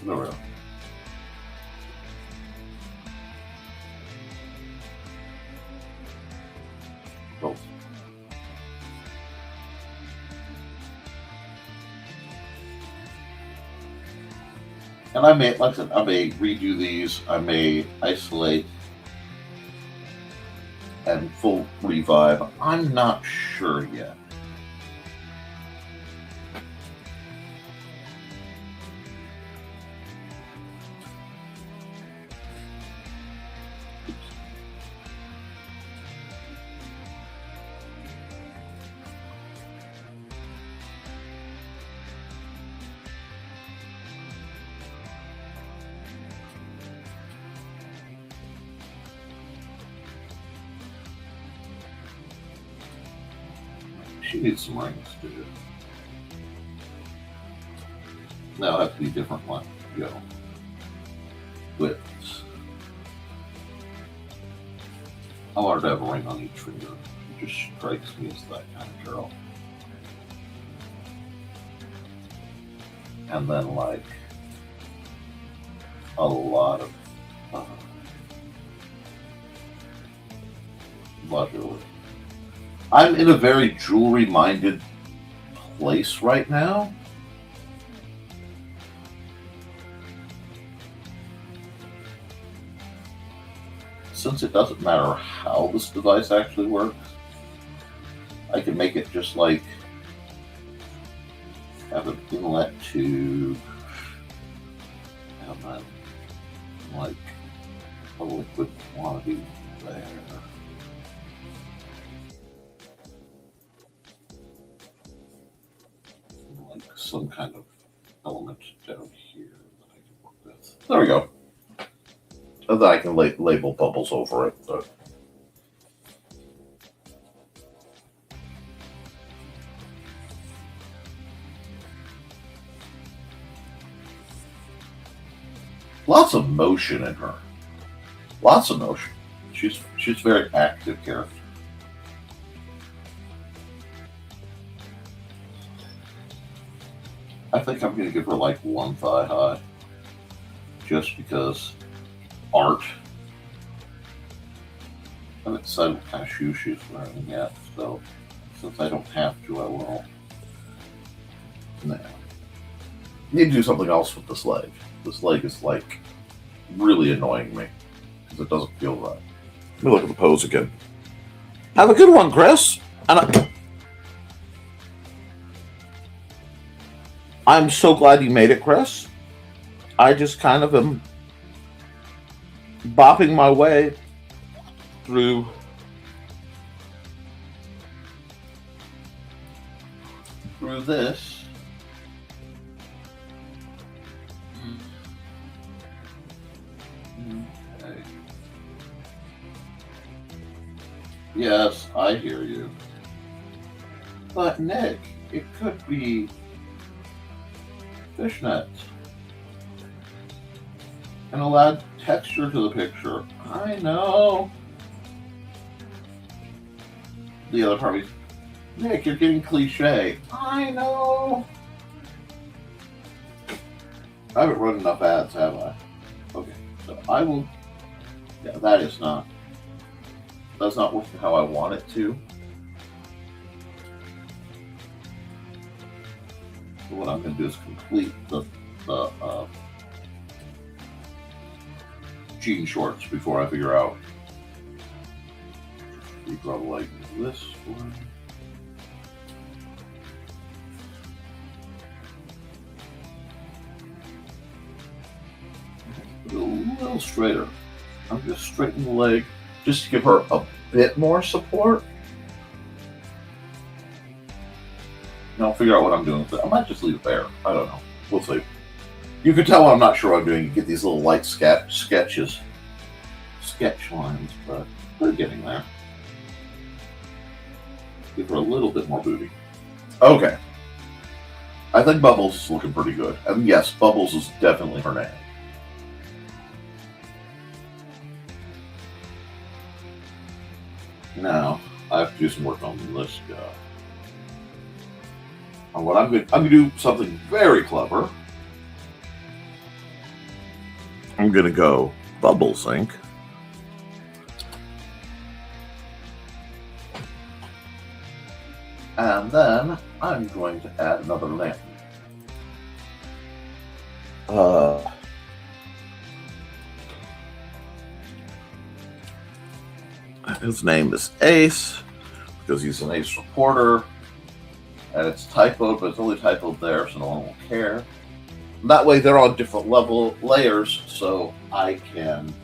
There we go. Both. And I may, like I said, I may redo these. I may isolate and full revive. I'm not sure yet. She needs some rings to do. That'll have to be a different one. Go. widths. I want her to have a ring on each finger. She just strikes me as that kind of girl. And then like a lot of jewelry. I'm in a very jewelry-minded place right now. Since it doesn't matter how this device actually works, I can make it just like have an inlet tube and then like a liquid quantity there. Like some kind of element down here that I can work with. There we go. And then I can label bubbles over it. But lots of motion in her. Lots of motion. She's a very active character. I think I'm going to give her like one thigh high, just because art. I haven't decided what kind of shoes she's wearing yet, so since I don't have to, I won't. Now, need to do something else with this leg. This leg is like really annoying me because it doesn't feel right. Let me look at the pose again. Have a good one, Chris. And I'm so glad you made it, Chris. I just kind of am bopping my way through this. Okay. Yes, I hear you. But Nick, it could be fishnet and a add texture to the picture. I know. The other part is, Nick, you're getting cliche. I know. I haven't run enough ads, have I? Okay, so I will. Yeah, that's not working how I want it to. So what I'm going to do is complete the jean shorts before I figure out. You probably like this one. A little straighter. I'm just straightening the leg just to give her a bit more support. And I'll figure out what I'm doing with it. I might just leave it there. I don't know. We'll see. You can tell I'm not sure what I'm doing. You get these little light sketch lines, but we're getting there. Give her a little bit more booty. Okay. I think Bubbles is looking pretty good. And yes, Bubbles is definitely her name. Now, I have to do some work on this guy. And what I'm going to do something very clever. I'm going to go Bubbles ink. And then I'm going to add another lamp. His name is Ace because he's an Ace reporter, and it's typoed, but it's only typoed there, so no one will care. And that way, they're on different layers, so I can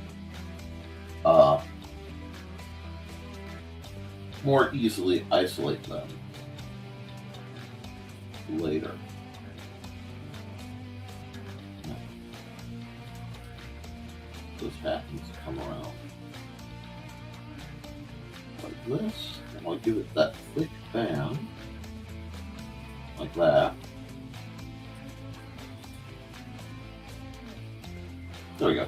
more easily isolate them later. This happens to come around like this, and I'll give it that thick band, like that. There we go.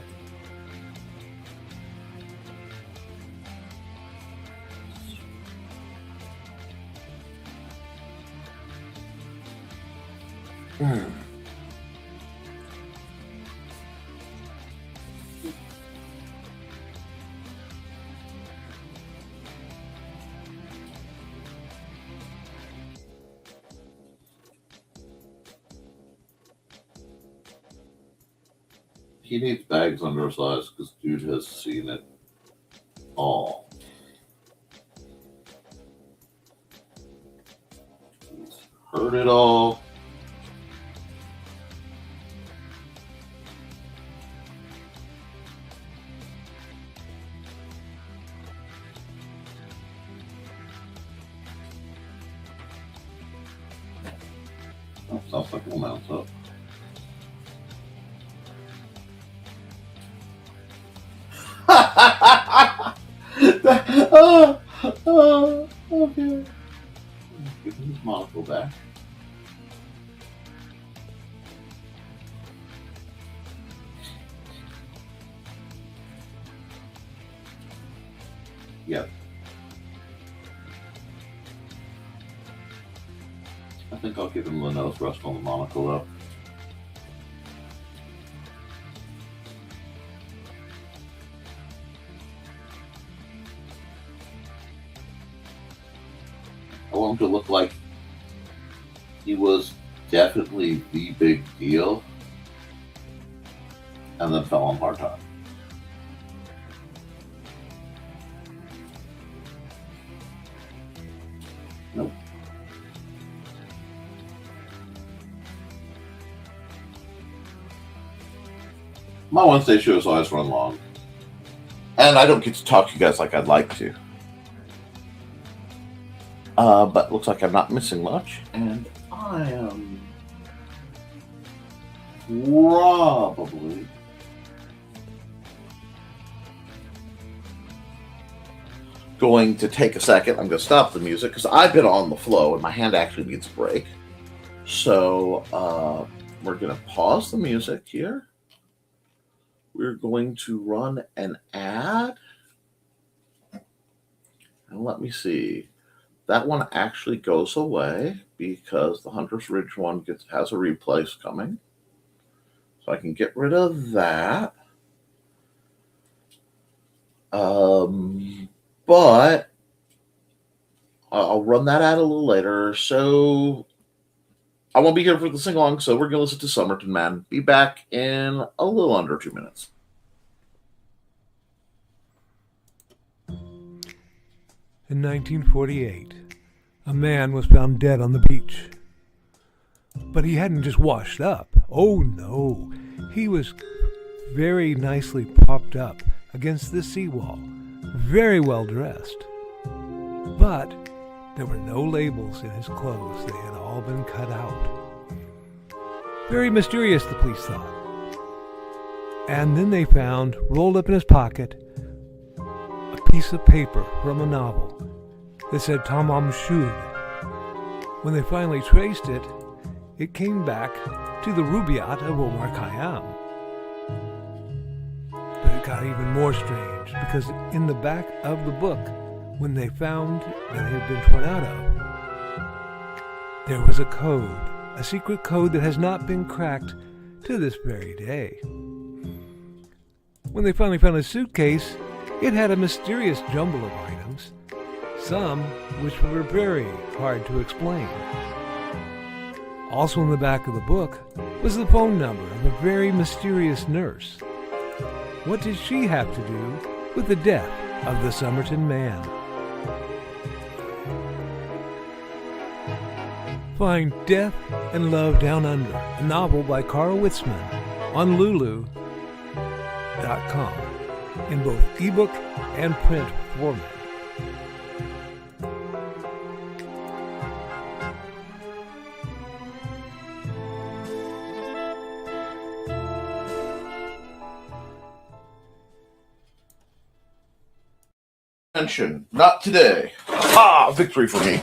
He needs bags under his eyes because dude has seen it all. He's heard it all. Oh, sounds like we'll mount up. Okay. Give him his monocle back. Yep. I think I'll give him the nose rest on the monocle though. I want him to look like he was definitely the big deal and then fell on hard time. Nope. My Wednesday shows always run long. And I don't get to talk to you guys like I'd like to. But looks like I'm not missing much. And I am probably going to take a second. I'm going to stop the music because I've been on the flow and my hand actually needs a break. So we're going to pause the music here. We're going to run an ad. And let me see. That one actually goes away because the Hunter's Ridge one has a replace coming. So I can get rid of that. But I'll run that ad a little later. So I won't be here for the sing-along, so we're going to listen to Somerton Man. Be back in a little under 2 minutes. In 1948, a man was found dead on the beach. But he hadn't just washed up. Oh no, he was very nicely propped up against the seawall, very well dressed. But there were no labels in his clothes. They had all been cut out. Very mysterious, the police thought. And then they found, rolled up in his pocket, a piece of paper from a novel that said Tamam Shud. When they finally traced it, it came back to the Rubaiyat of Omar Khayyam. But it got even more strange, because in the back of the book, when they found that it had been torn out of, there was a code, a secret code that has not been cracked to this very day. When they finally found a suitcase, it had a mysterious jumble of items, some which were very hard to explain. Also in the back of the book was the phone number of a very mysterious nurse. What did she have to do with the death of the Somerton Man? Find Death and Love Down Under, a novel by Carl Witzman, on Lulu.com in both ebook and print format. Not today. Ah, victory for me.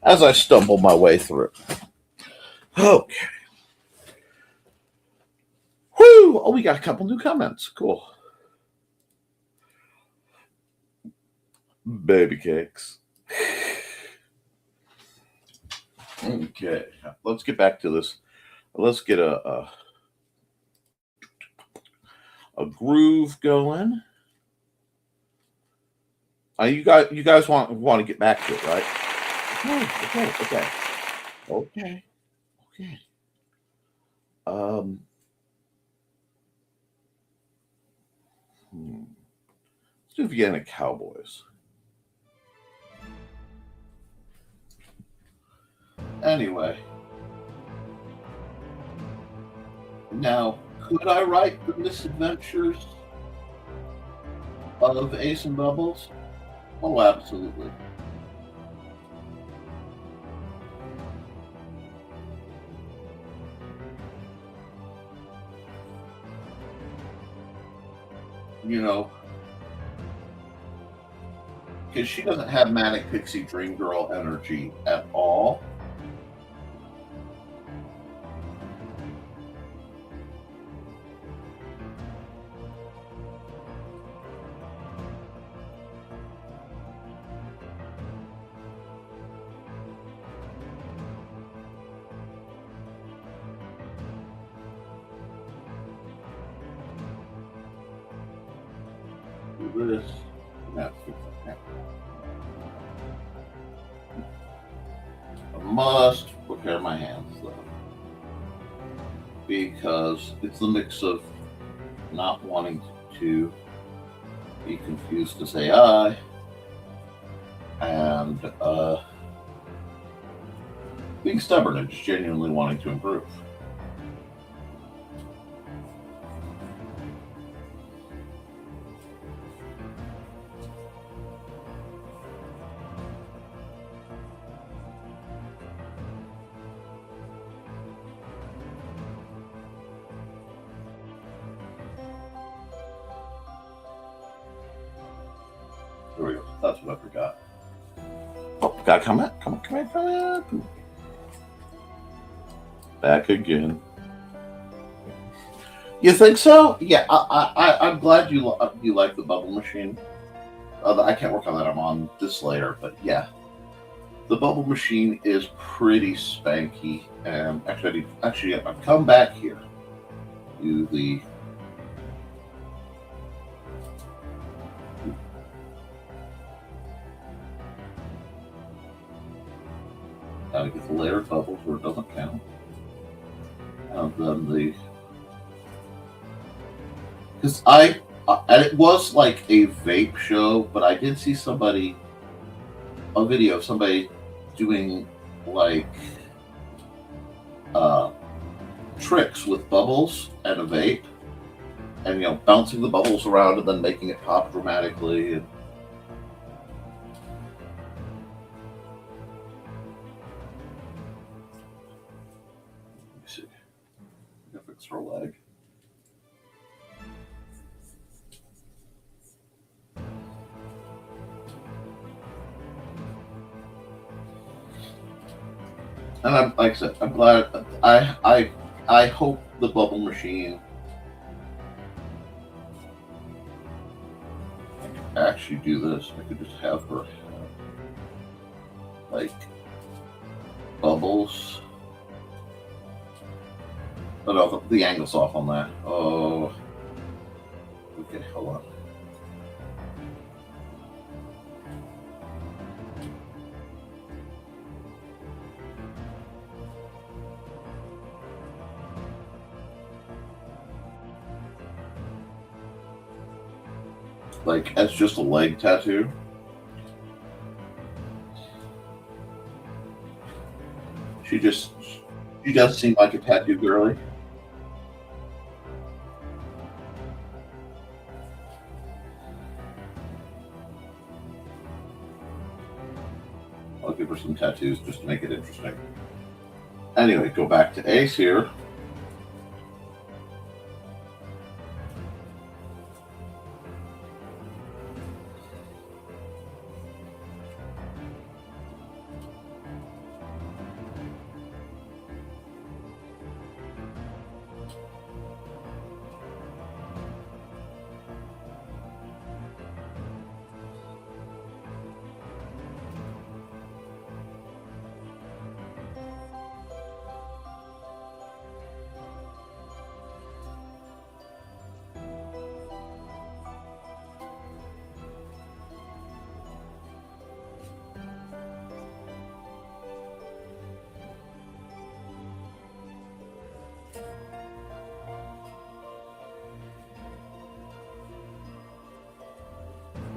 As I stumble my way through. Okay. Whew! Oh, we got a couple new comments. Cool. Baby cakes. Okay, let's get back to this. Let's get a groove going. You guys want to get back to it, right? Okay. Let's do Vienna Cowboys. Anyway, now could I write the misadventures of Ace and Bubbles? Oh, absolutely. You know, because she doesn't have manic pixie dream girl energy at all. This. I must prepare my hands though, because it's the mix of not wanting to be confused as AI and being stubborn and just genuinely wanting to improve. There we go. That's what I forgot. Oh, gotta come in. Back again. You think so? Yeah, I'm glad you like the bubble machine. I can't work on that. I'm on this layer, but yeah, the bubble machine is pretty spanky. And actually, I've come back here to the. Gotta get the layer of bubbles where it doesn't count. And then because and it was like a vape show, but I did see a video of somebody doing like tricks with bubbles and a vape, and bouncing the bubbles around and then making it pop dramatically. And fix her leg. And like I said, I'm glad. I hope the bubble machine actually do this. I could just have her like bubbles. Oh no, the angle's off on that. Oh, okay, hold on. Like, as just a leg tattoo. She does seem like a tattoo girly. I'll give her some tattoos just to make it interesting. Anyway, go back to Ace here.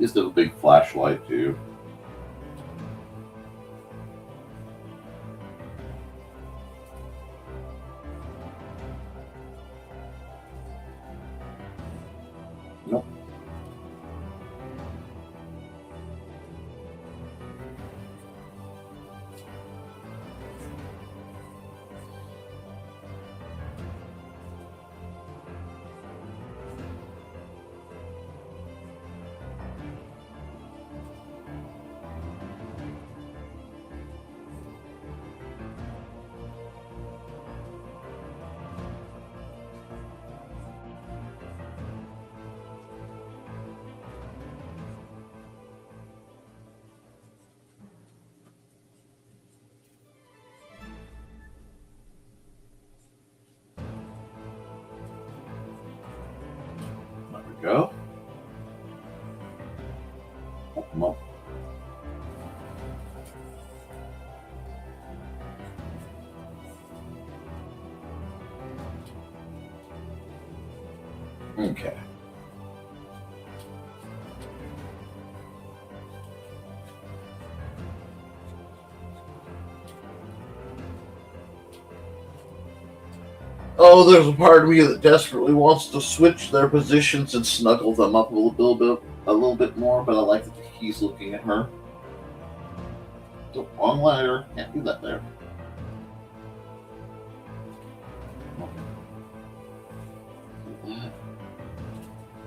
Is it a big flashlight too? Nope. There we go. Open them up. Okay. Oh, there's a part of me that desperately wants to switch their positions and snuggle them up a little bit more, but I like that he's looking at her. The wrong ladder. Can't do that there.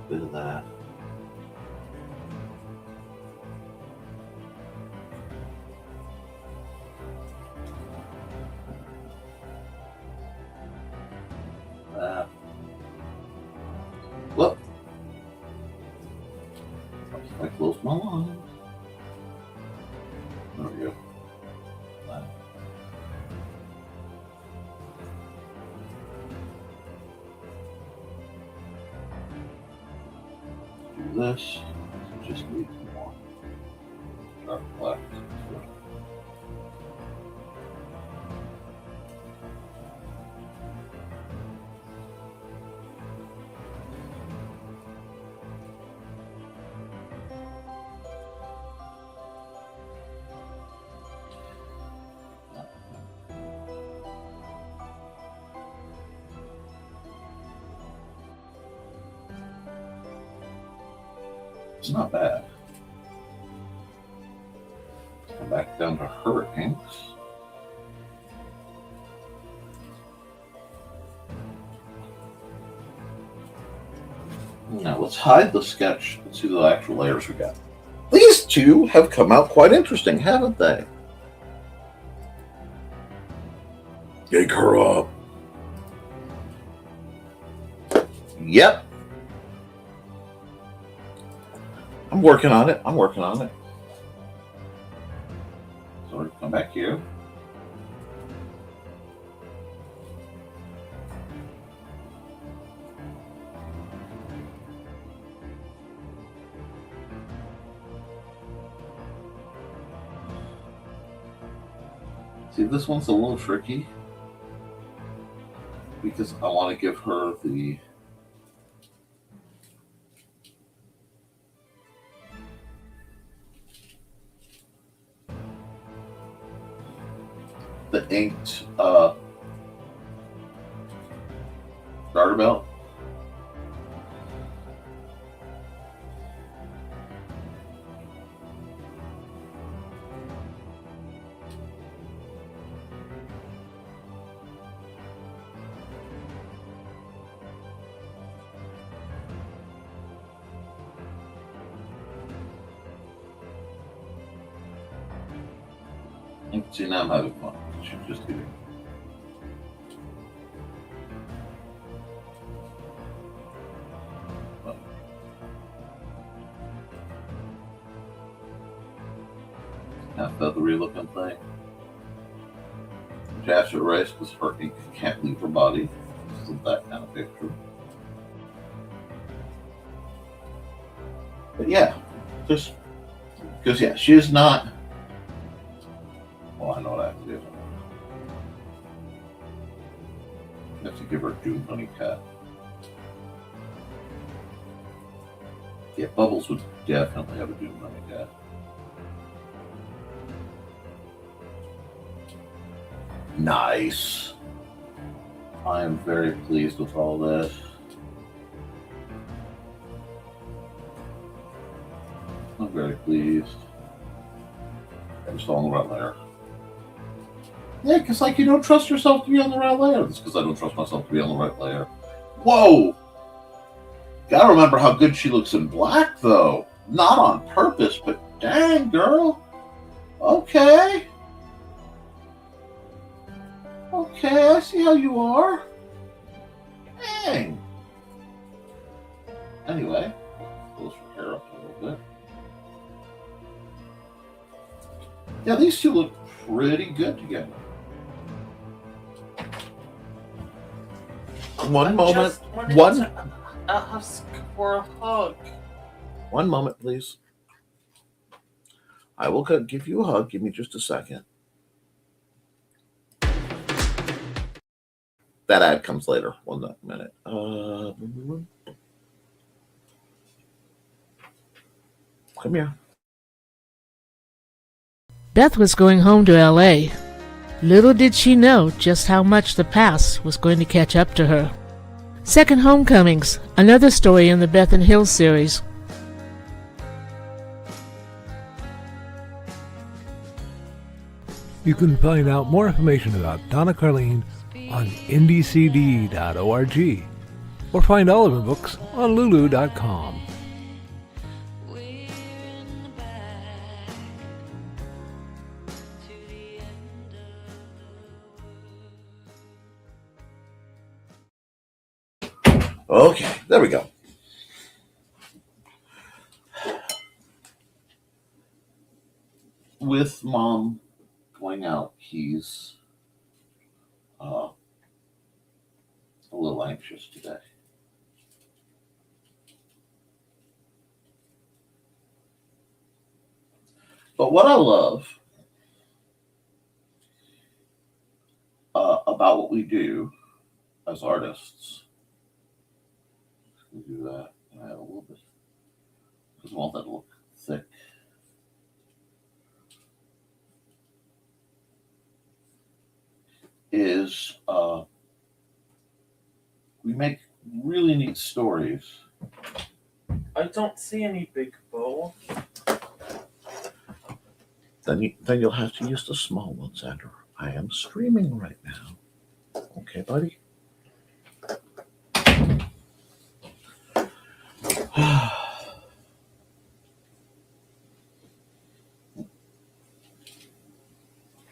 Bit of that. Look. I closed my line. There we go. That. Do this. Just need more. Dark black. It's not bad. Come back down to hurricanes. Now let's hide the sketch and see the actual layers we got. These two have come out quite interesting, haven't they? Dig her up. Yep. I'm working on it. So come back here. See, this one's a little tricky because I want to give her the inked garter belt. See, now I'm having fun. Should just do it. Kind of feathery looking thing. Which I have to erase because her ink can't leave her body. This isn't that kind of picture. But yeah, just because yeah, she is not. Well, I know what I have to do. I have to give her a June honey cut. Yeah, Bubbles would definitely have a Doom Mummy guy. Nice. I am very pleased with all this. I'm very pleased. I'm still on the right layer. Yeah, because like you don't trust yourself to be on the right layer. That's because I don't trust myself to be on the right layer. Whoa! Gotta remember how good she looks in black, though. Not on purpose, but dang, girl. Okay. Okay, I see how you are. Dang. Anyway, close her hair up a little bit. Yeah, these two look pretty good together. One moment. Ask for a hug. One moment, please. I will give you a hug. Give me just a second. That ad comes later. 1 minute. Come here. Beth was going home to L.A. Little did she know just how much the past was going to catch up to her. Second Homecomings, another story in the Beth and Hill series. You can find out more information about Donna Carlene on indiecd.org or find all of her books on lulu.com. Okay, there we go. With Mom going out, he's a little anxious today. But what I love about what we do as artists, we do that and add a little bit because I want that to look thick. Is we make really neat stories. I don't see any big bow. Then you'll have to use the small ones, Andrew. I am streaming right now. Okay, buddy?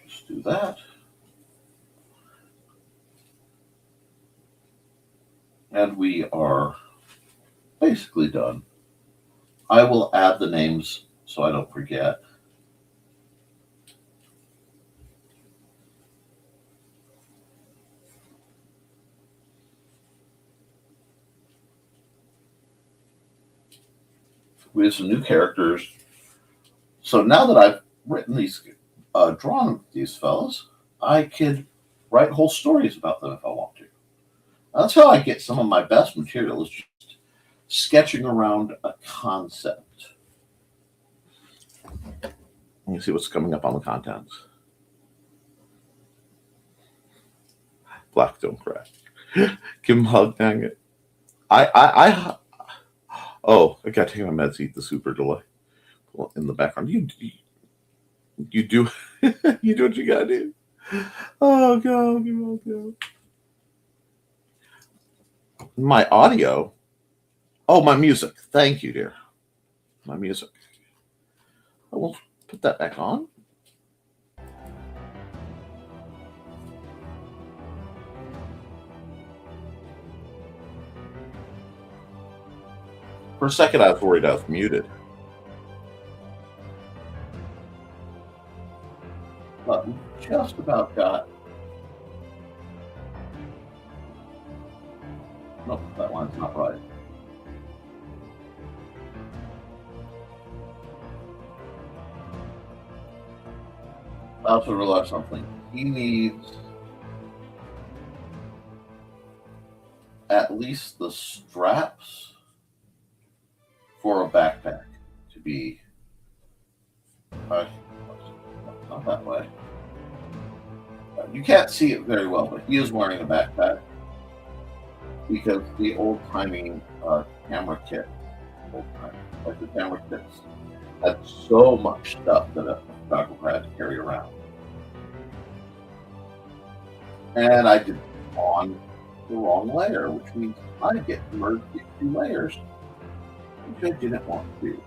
Just do that. And we are basically done. I will add the names so I don't forget. We have some new characters. So now that I've written these, drawn these fellas, I could write whole stories about them if I want to. That's how I get some of my best material, is just sketching around a concept. Let me see what's coming up on the contents. Black don't crack. Give him a hug, dang it. Oh, I got to take my meds, eat the super delay. In the background. You do you do what you gotta do. Oh God. My audio. Oh, my music. Thank you, dear. My music. I will put that back on. For a second, I was worried I was muted. But we just about got. No, that line's not right. I also realized something. He needs at least the straps for a backpack to be not that way. You can't see it very well, but he is wearing a backpack because the old-timey camera kit, like the camera kits, had so much stuff that a photographer had to carry around. And I did on the wrong layer, which means I get merged into 2 layers, which I didn't want to do.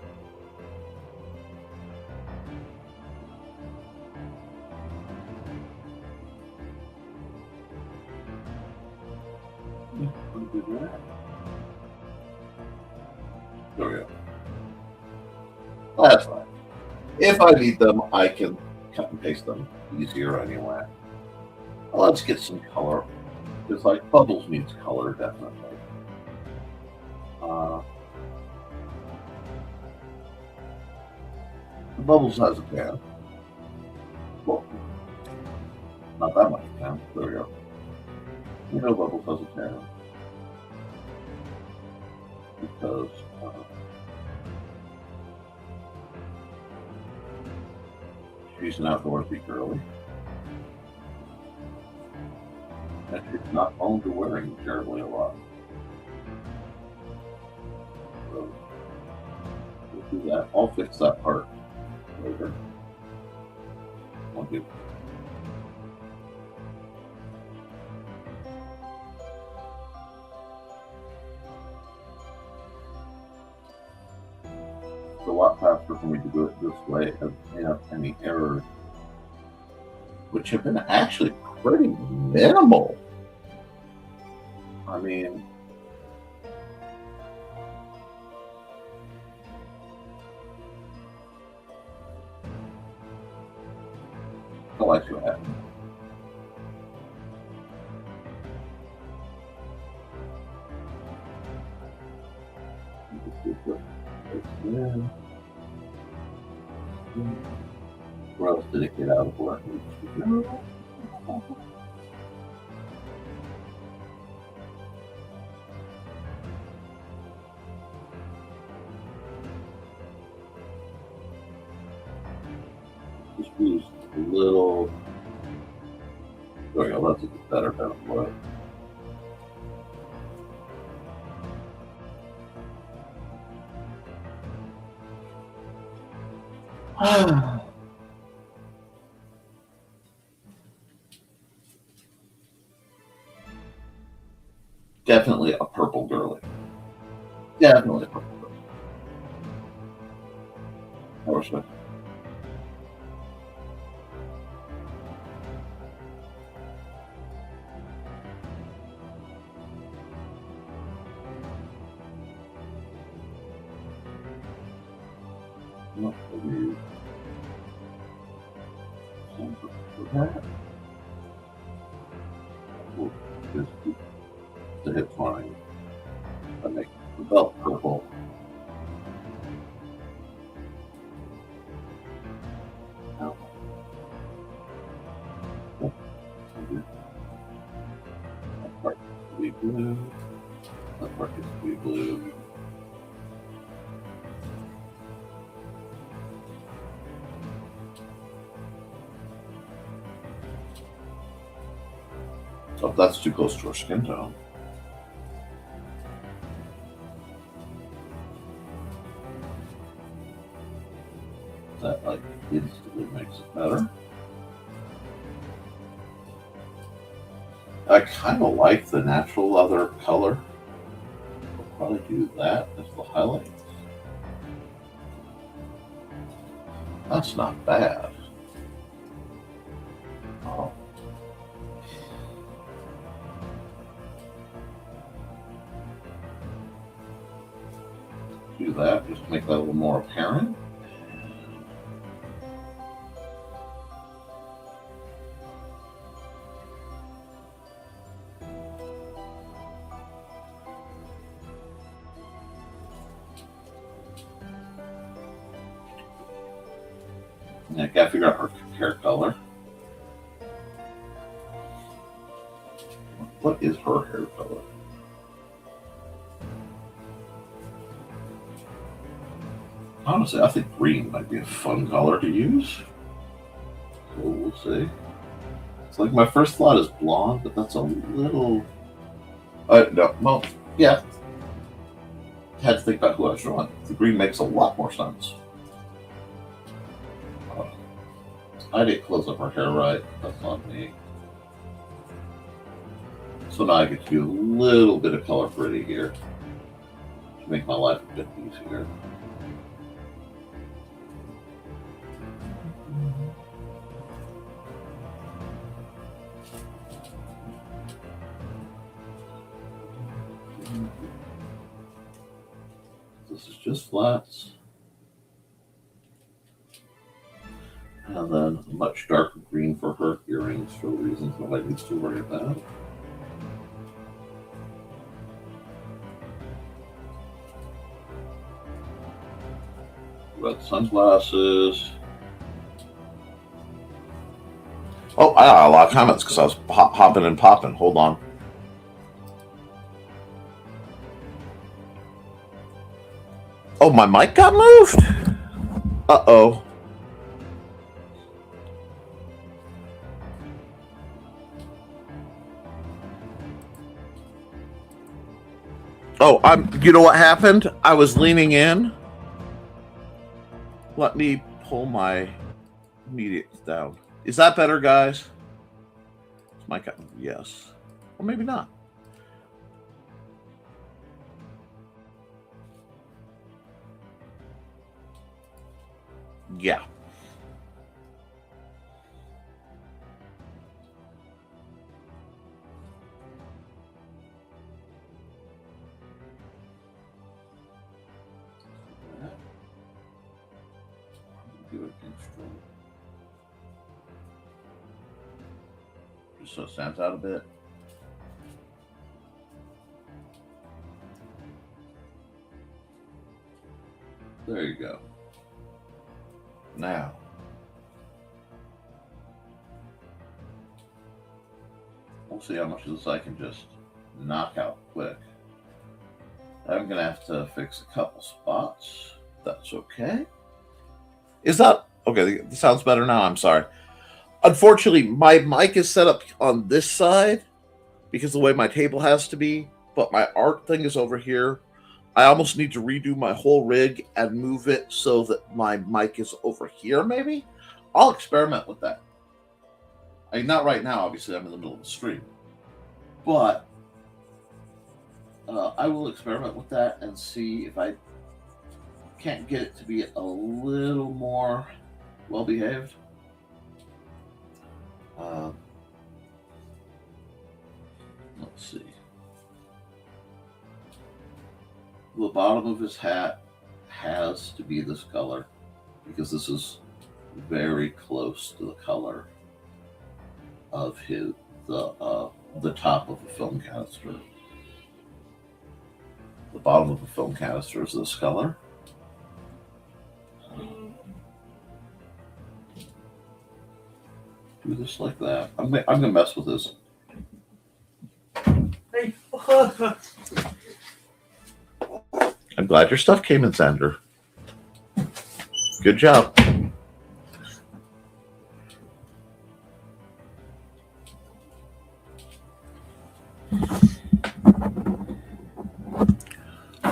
There we go. That's fine. If I need them, I can cut and paste them easier anyway. Let's get some color. It's like Bubbles needs color, definitely. Bubbles has a tan. Well, not that much tan. There we go. You know Bubbles has a tan. Because she's an outdoorsy girly. And she's not prone to wearing terribly a lot. So we'll do that. I'll fix that part later. I'll do. It's a lot faster for me to do it this way if I have any errors, which have been actually pretty minimal. I mean, I see what happened. Where else did it get out of work? Just use a little. There we go. That's a better flow. Definitely a purple girly. Definitely a purple girly. I wish I. Not really. That. We'll just keep the hip line. I make the belt purple. Now. Oh, that part is to be blue. That part is to be blue. So if that's too close to our skin tone, that like instantly makes it better. I kind of like the natural leather color. I'll probably do that as the highlights. That's not bad. Oh. Do that, just make that a little more apparent. And I gotta figure out her hair color. What is her hair color? Honestly, I think green might be a fun color to use. So we'll see. It's like my first thought is blonde, but that's a little. No, well, yeah. Had to think about who I was drawing. The green makes a lot more sense. I didn't close up her hair right. That's on me. So now I get to do a little bit of color grading here to make my life a bit easier. This is just flats. And then a much darker green for her earrings for reasons nobody needs to worry about. Red sunglasses. Oh, I got a lot of comments because I was hopping and popping. Hold on. Oh, my mic got moved? Uh-oh. Oh, you know what happened? I was leaning in. Let me pull my immediate down. Is that better, guys? Mic, yes. Or maybe not. Yeah. Just so it stands out a bit. There you go. Now, we'll see how much of this I can just knock out quick. I'm going to have to fix a couple spots. That's okay. Is that okay? This sounds better now. I'm sorry. Unfortunately, my mic is set up on this side because the way my table has to be, but my art thing is over here. I almost need to redo my whole rig and move it so that my mic is over here, maybe? I'll experiment with that. I mean, not right now, obviously, I'm in the middle of the stream. But I will experiment with that and see if I can't get it to be a little more well-behaved. Let's see. The bottom of his hat has to be this color because this is very close to the color of the top of a film canister. The bottom of a film canister is this color. Do this like that. I'm gonna mess with this. I'm glad your stuff came in, Sandra. Good job.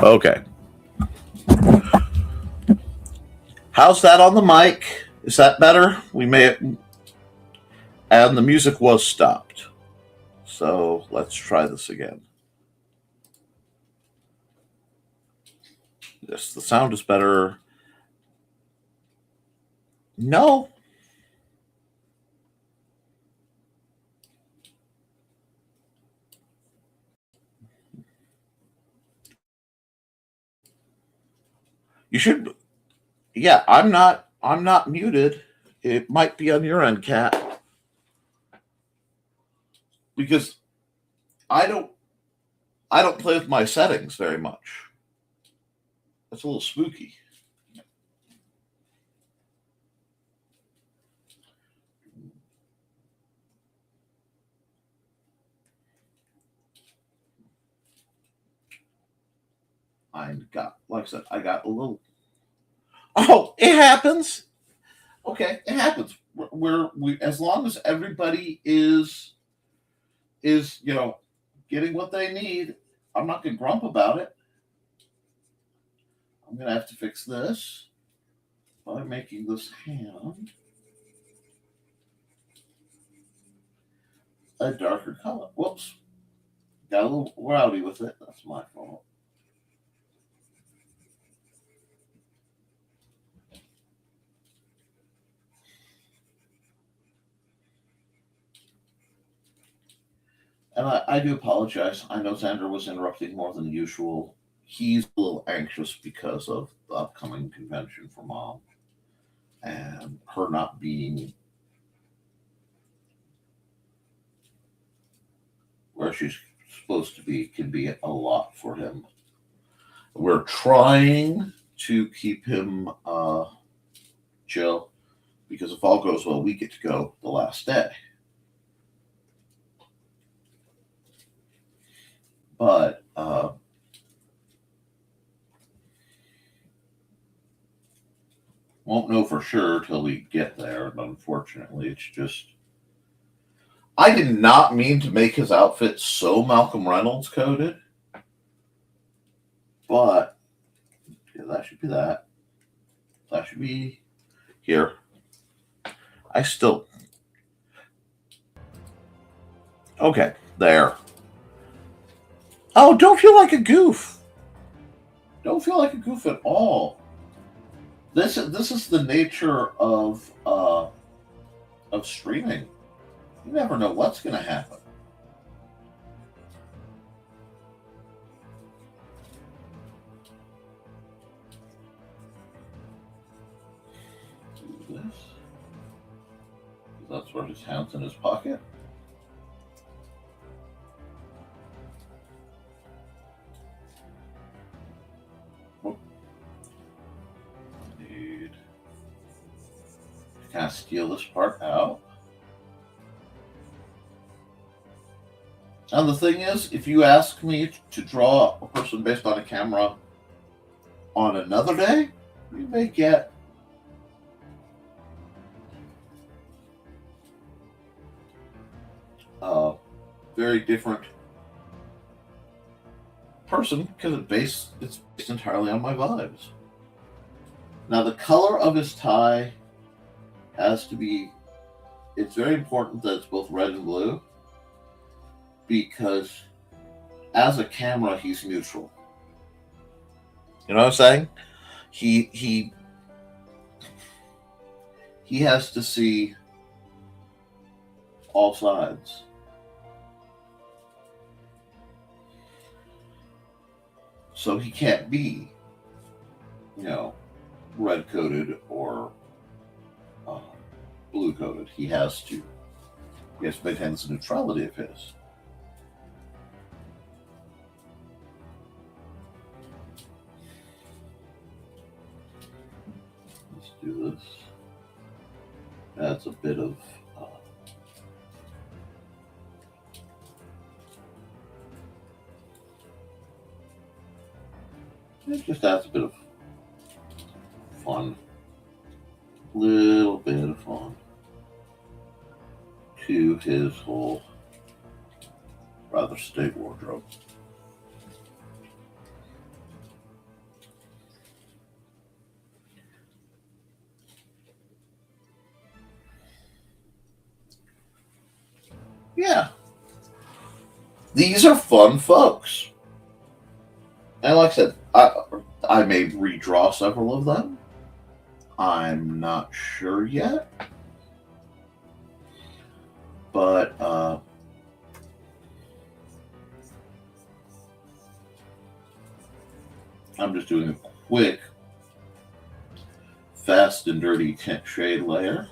Okay. How's that on the mic? Is that better? We may, and the music was stopped. So let's try this again. Yes, the sound is better. No. You should. Yeah, I'm not muted. It might be on your end, Kat. Because I don't play with my settings very much. That's a little spooky. Like I said, I got a little. Oh, it happens. Okay, it happens. We as long as everybody is getting what they need, I'm not gonna grump about it. I'm gonna have to fix this by making this hand a darker color. Whoops. Got a little rowdy with it. That's my fault. And I do apologize. I know Xander was interrupting more than usual. He's a little anxious because of the upcoming convention for Mom. And her not being where she's supposed to be can be a lot for him. We're trying to keep him chill because if all goes well, we get to go the last day. But won't know for sure till we get there. But unfortunately, it's just I did not mean to make his outfit so Malcolm Reynolds coded. But yeah, that should be that. That should be here. I still. Okay, there. Oh, don't feel like a goof. Don't feel like a goof at all. This is the nature of streaming. You never know what's going to happen. Do this. That's where his hand's in his pocket. Need to kind of steal this part out. And the thing is, if you ask me to draw a person based on a camera on another day, you may get a very different person because it's based entirely on my vibes. Now, the color of his tie has to be, it's very important that it's both red and blue. Because as a camera, he's neutral. You know what I'm saying? He has to see all sides. So he can't be, red coated or blue coated. He has to maintain this neutrality of his. Do this. That's a bit of it just adds a bit of fun, little bit of fun to his whole rather state wardrobe. Yeah. These are fun folks. And like I said, I may redraw several of them. I'm not sure yet. But I'm just doing a quick fast and dirty tint shade layer.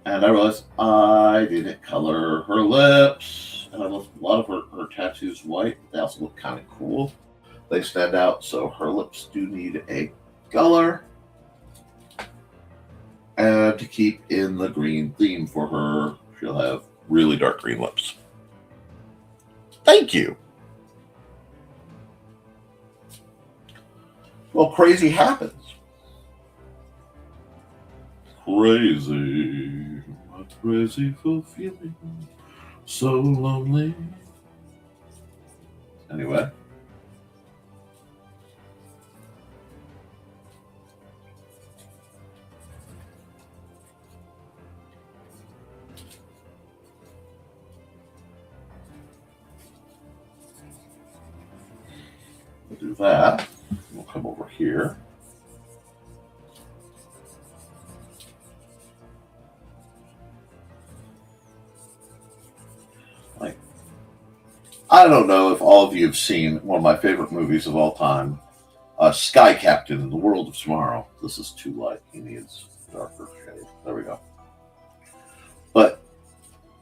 And I realized I didn't color her lips. And I left a lot of her tattoos white. They also look kind of cool. They stand out, so her lips do need a color. And to keep in the green theme for her, she'll have really dark green lips. Thank you. Well, crazy happens. Crazy. I'm crazy for feeling so lonely. Anyway. We'll do that. We'll come over here. I don't know if all of you have seen one of my favorite movies of all time, Sky Captain in the World of Tomorrow. This is too light. He needs darker shade. There we go. But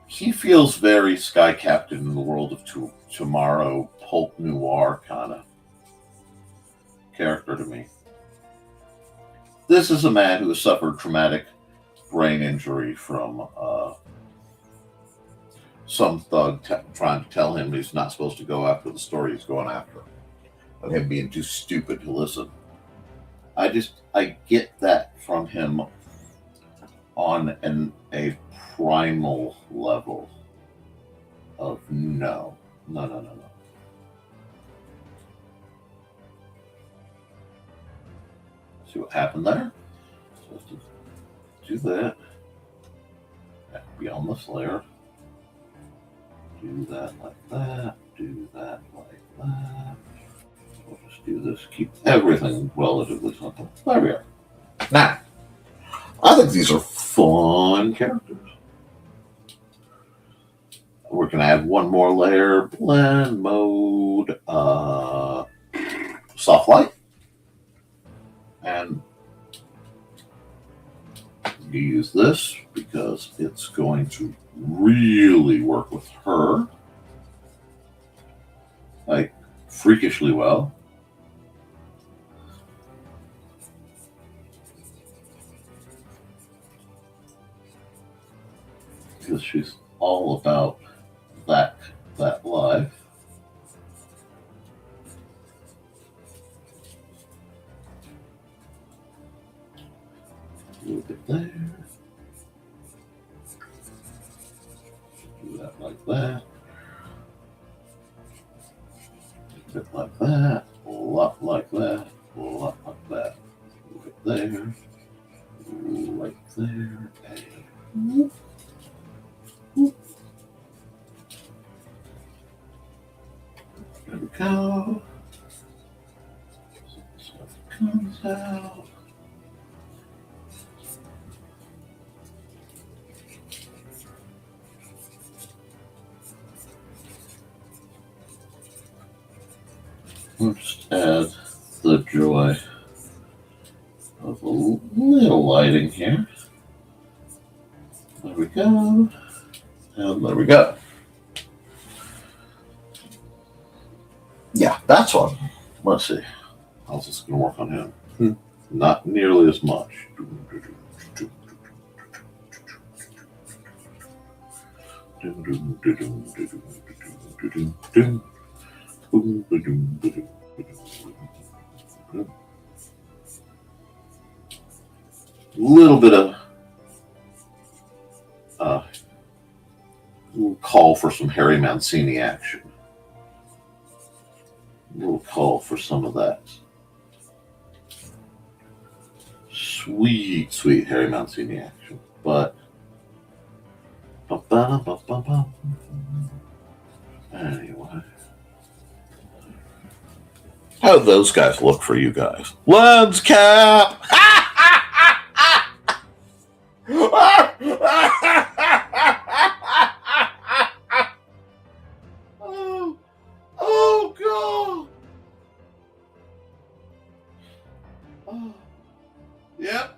he feels very Sky Captain in the World of Tomorrow, pulp noir kind of character to me. This is a man who has suffered traumatic brain injury from some thug trying to tell him he's not supposed to go after the story he's going after, and him being too stupid to listen. I get that from him on a primal level of no. See what happened there? So to do that, be on this layer. Do that like that. Do that like that. We'll just do this. Keep everything relatively simple. There we are. Now, I think these are fun characters. We're going to add one more layer. Blend mode. Soft light. And you use this because it's going to really work with her like freakishly well. Because she's all about that life. A little bit there. Do that like that. A bit like that. A lot like that. A lot like that. Move it there. Right there. And whoop. Whoop. There we go. So it comes out. We'll just add the joy of a little lighting here. There we go. And there we go. Yeah, that's one. Let's see. How's this going to work on him? Not nearly as much. Little bit of call for some Harry Mancini action. Little call for some of that sweet Harry Mancini action, but anyway. How do those guys look for you guys? Lens cap! Oh, God! Oh, yep.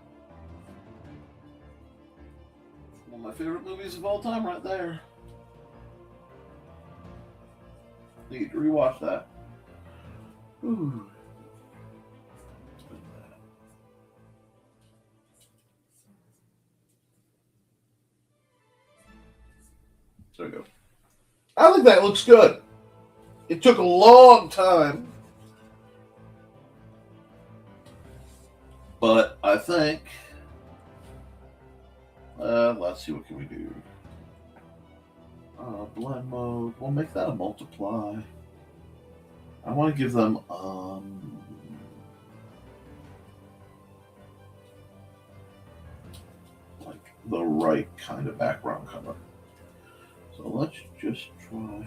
One of my favorite movies of all time right there. Need to rewatch that. Ooh. There we go. I think that looks good. It took a long time But I think, let's see, what can we do? Blend mode, we'll make that a multiply. I want to give them, like the right kind of background color. So let's just try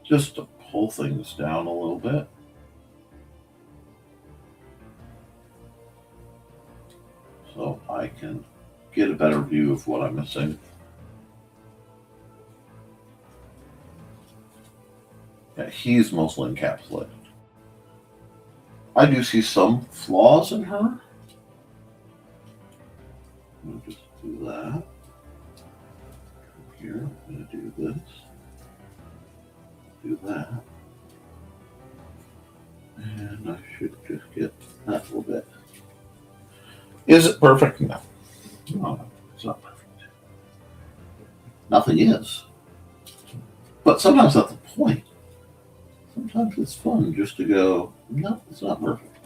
just to pull things down a little bit. So I can get a better view of what I'm missing. Yeah, he's mostly encapsulated. I do see some flaws in her. We'll just do that. Here, I'm going to do this. Do that. And I should just get that a little bit. Is it perfect? No. No, it's not perfect. Nothing is. But sometimes that's the point. Sometimes it's fun just to go, no, it's not perfect.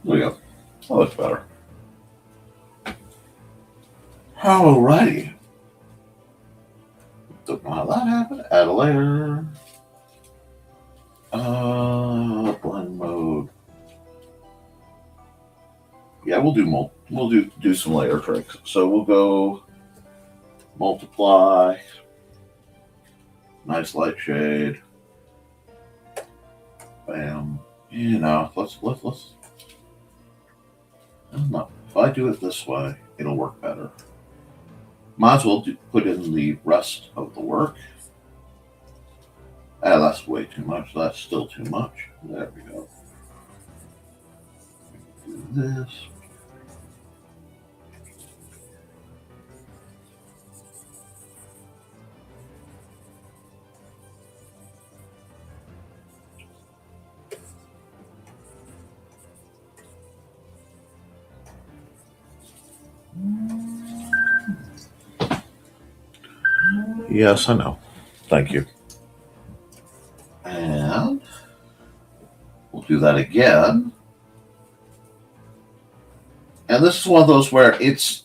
There we go. Oh, that's better. Alrighty. Don't know how that happened. Add a layer. Blend mode. Yeah, we'll do some layer tricks. So we'll go multiply. Nice light shade. Bam. You know, let's. I don't know. If I do it this way, it'll work better. Might as well put in the rest of the work. That's way too much. That's still too much. There we go. Do this. Yes, I know. Thank you. And we'll do that again. And this is one of those where if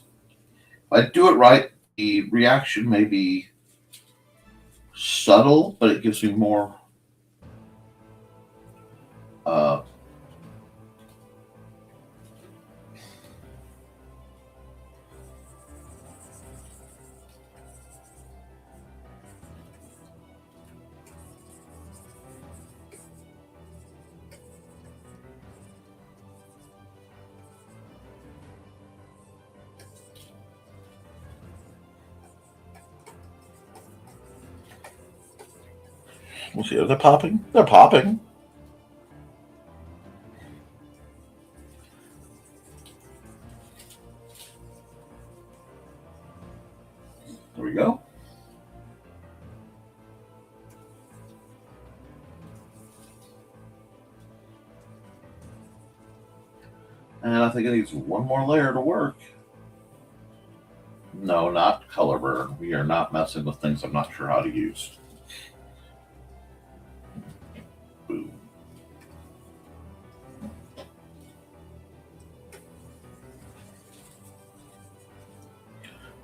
I do it right, the reaction may be subtle, but it gives me more we'll see. Are they popping? They're popping. There we go. And I think it needs one more layer to work. No, not color burn. We are not messing with things I'm not sure how to use. Boom.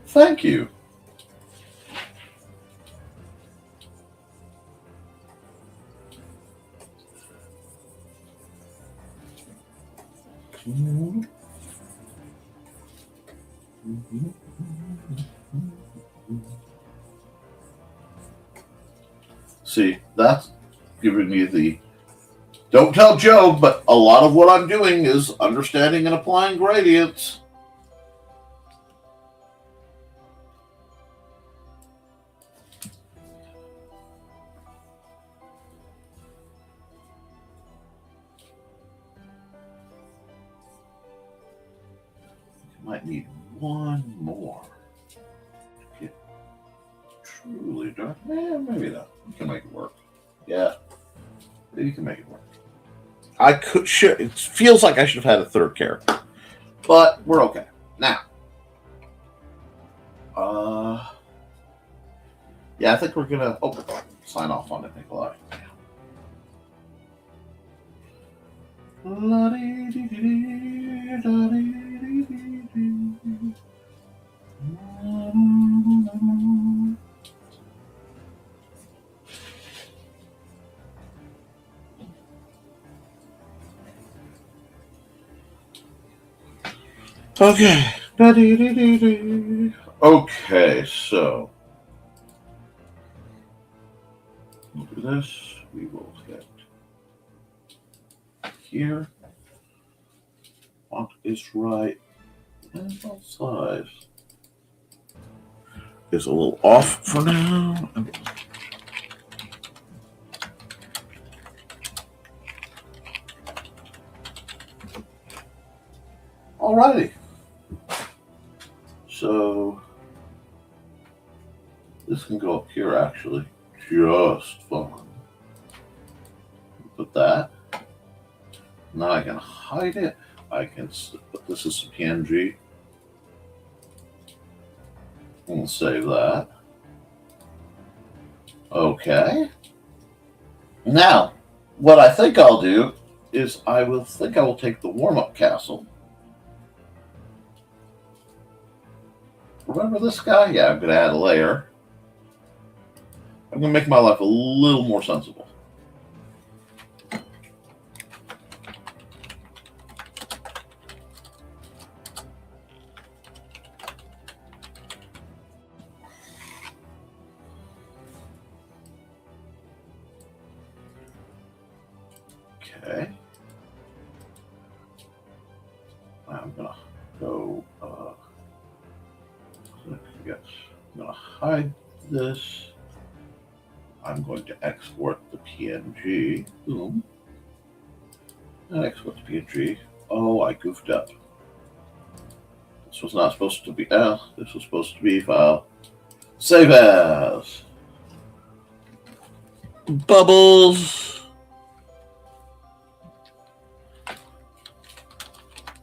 Thank you. See, that's giving me the don't tell Joe, but a lot of what I'm doing is understanding and applying gradients. Might need one more to get truly dark. Maybe not. You can make it work. Yeah, you can make it work. I could. It feels like I should have had a third character, but we're okay now. Yeah, I think we're gonna sign off on it, Nikolai. Okay. Okay, so we'll do this. We will get here. Font is right. And both sides is a little off for now. Alrighty. So this can go up here actually. Just fine. Put that. Now I can hide it. I can put this as a PNG. We'll save that. Okay. Now, what I think I'll do is I will take the warm-up castle. Remember this guy? Yeah, I'm going to add a layer. I'm going to make my life a little more sensible. Okay. I'm going to go, yes, I'm going to hide this. I'm going to export the PNG. Boom. And export the PNG. Oh, I goofed up. This was not supposed to be this was supposed to be file. Save as. Bubbles.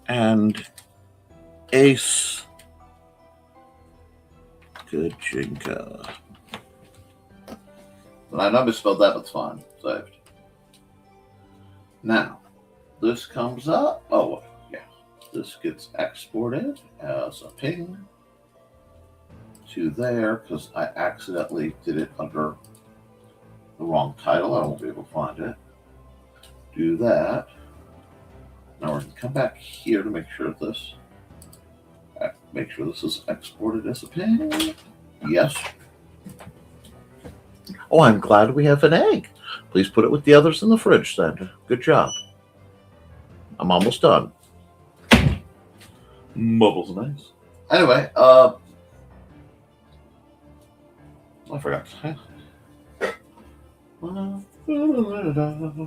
And Ace Kajinka. I know I misspelled that, but it's fine. Saved. Now, this comes up. Oh, yeah. This gets exported as a ping to there because I accidentally did it under the wrong title. I won't be able to find it. Do that. Now we're going to come back here to make sure this is exported as a ping. Yes. Oh, I'm glad we have an egg. Please put it with the others in the fridge, Sandra. Good job. I'm almost done. Bubbles nice. Anyway, I forgot.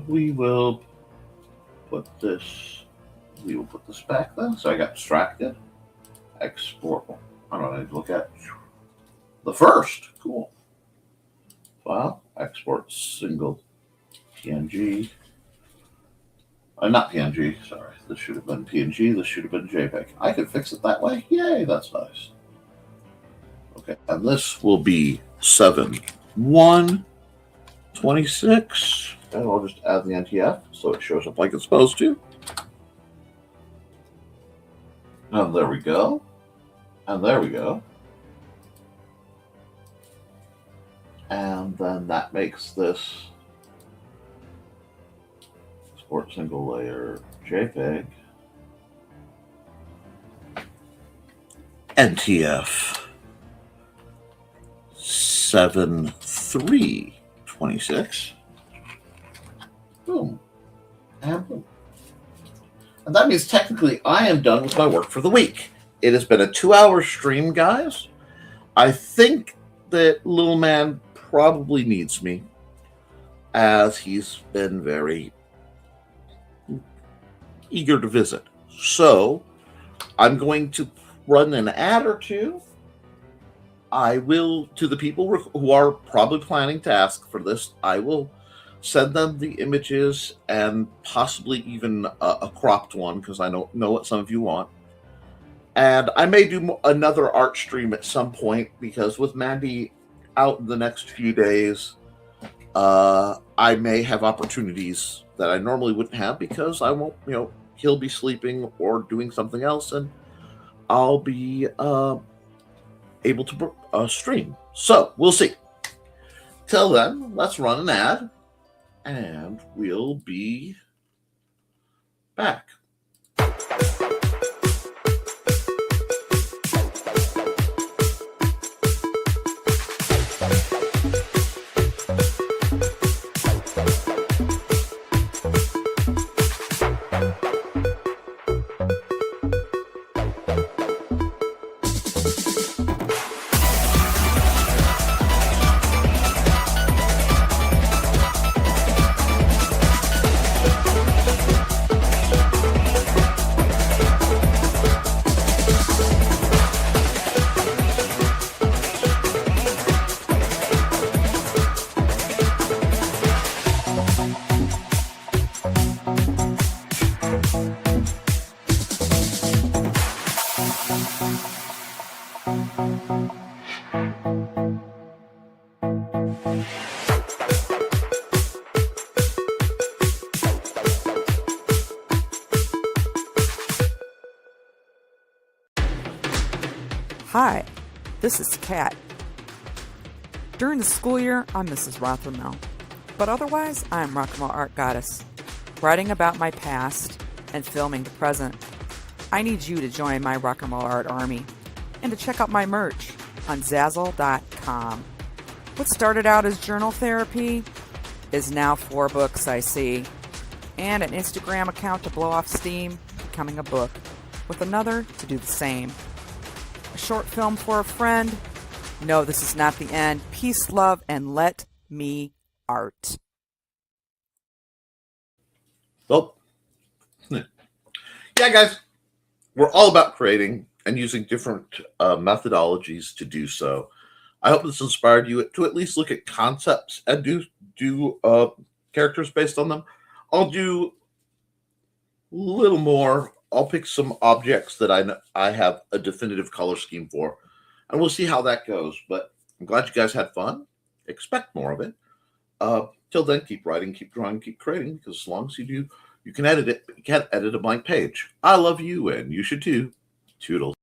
We will put this. We will put this back then. So I got distracted. Export. I don't need to look at the first. Cool. File. Export single PNG. Not PNG. Sorry. This should have been PNG. This should have been JPEG. I could fix it that way. Yay. That's nice. Okay. And this will be 7/1/26. And I'll just add the NTF so it shows up like it's supposed to. And there we go. And there we go. And then that makes this export single layer JPEG. NTF 7/3/26. Boom. And boom. And that means technically I am done with my work for the week. It has been a 2-hour stream, guys. I think that little man probably needs me, as he's been very eager to visit. So I'm going to run an ad or two. I will, to the people who are probably planning to ask for this, I will send them the images and possibly even a cropped one, because I know what some of you want. And I may do another art stream at some point, because with Mandy out in the next few days, I may have opportunities that I normally wouldn't have because I won't, he'll be sleeping or doing something else, and I'll be able to stream. So we'll see. Till then, let's run an ad, and we'll be back. Hi, this is Kat. During the school year, I'm Mrs. Rothermel, but otherwise, I'm Rock and Roll Art Goddess, writing about my past and filming the present. I need you to join my Rock and Roll Art army and to check out my merch on Zazzle.com. What started out as journal therapy is now 4 books, I see, and an Instagram account to blow off steam, becoming a book, with another to do the same. A short film for a friend. No, this is not the end. Peace, love, and let me art. Well, yeah, guys, we're all about creating and using different methodologies to do so. I hope this inspired you to at least look at concepts and do characters based on them. I'll do a little more. I'll pick some objects that I have a definitive color scheme for, and we'll see how that goes. But I'm glad you guys had fun. Expect more of it. Till then, keep writing, keep drawing, keep creating, because as long as you do, you can edit it, but you can't edit a blank page. I love you, and you should too. Toodles.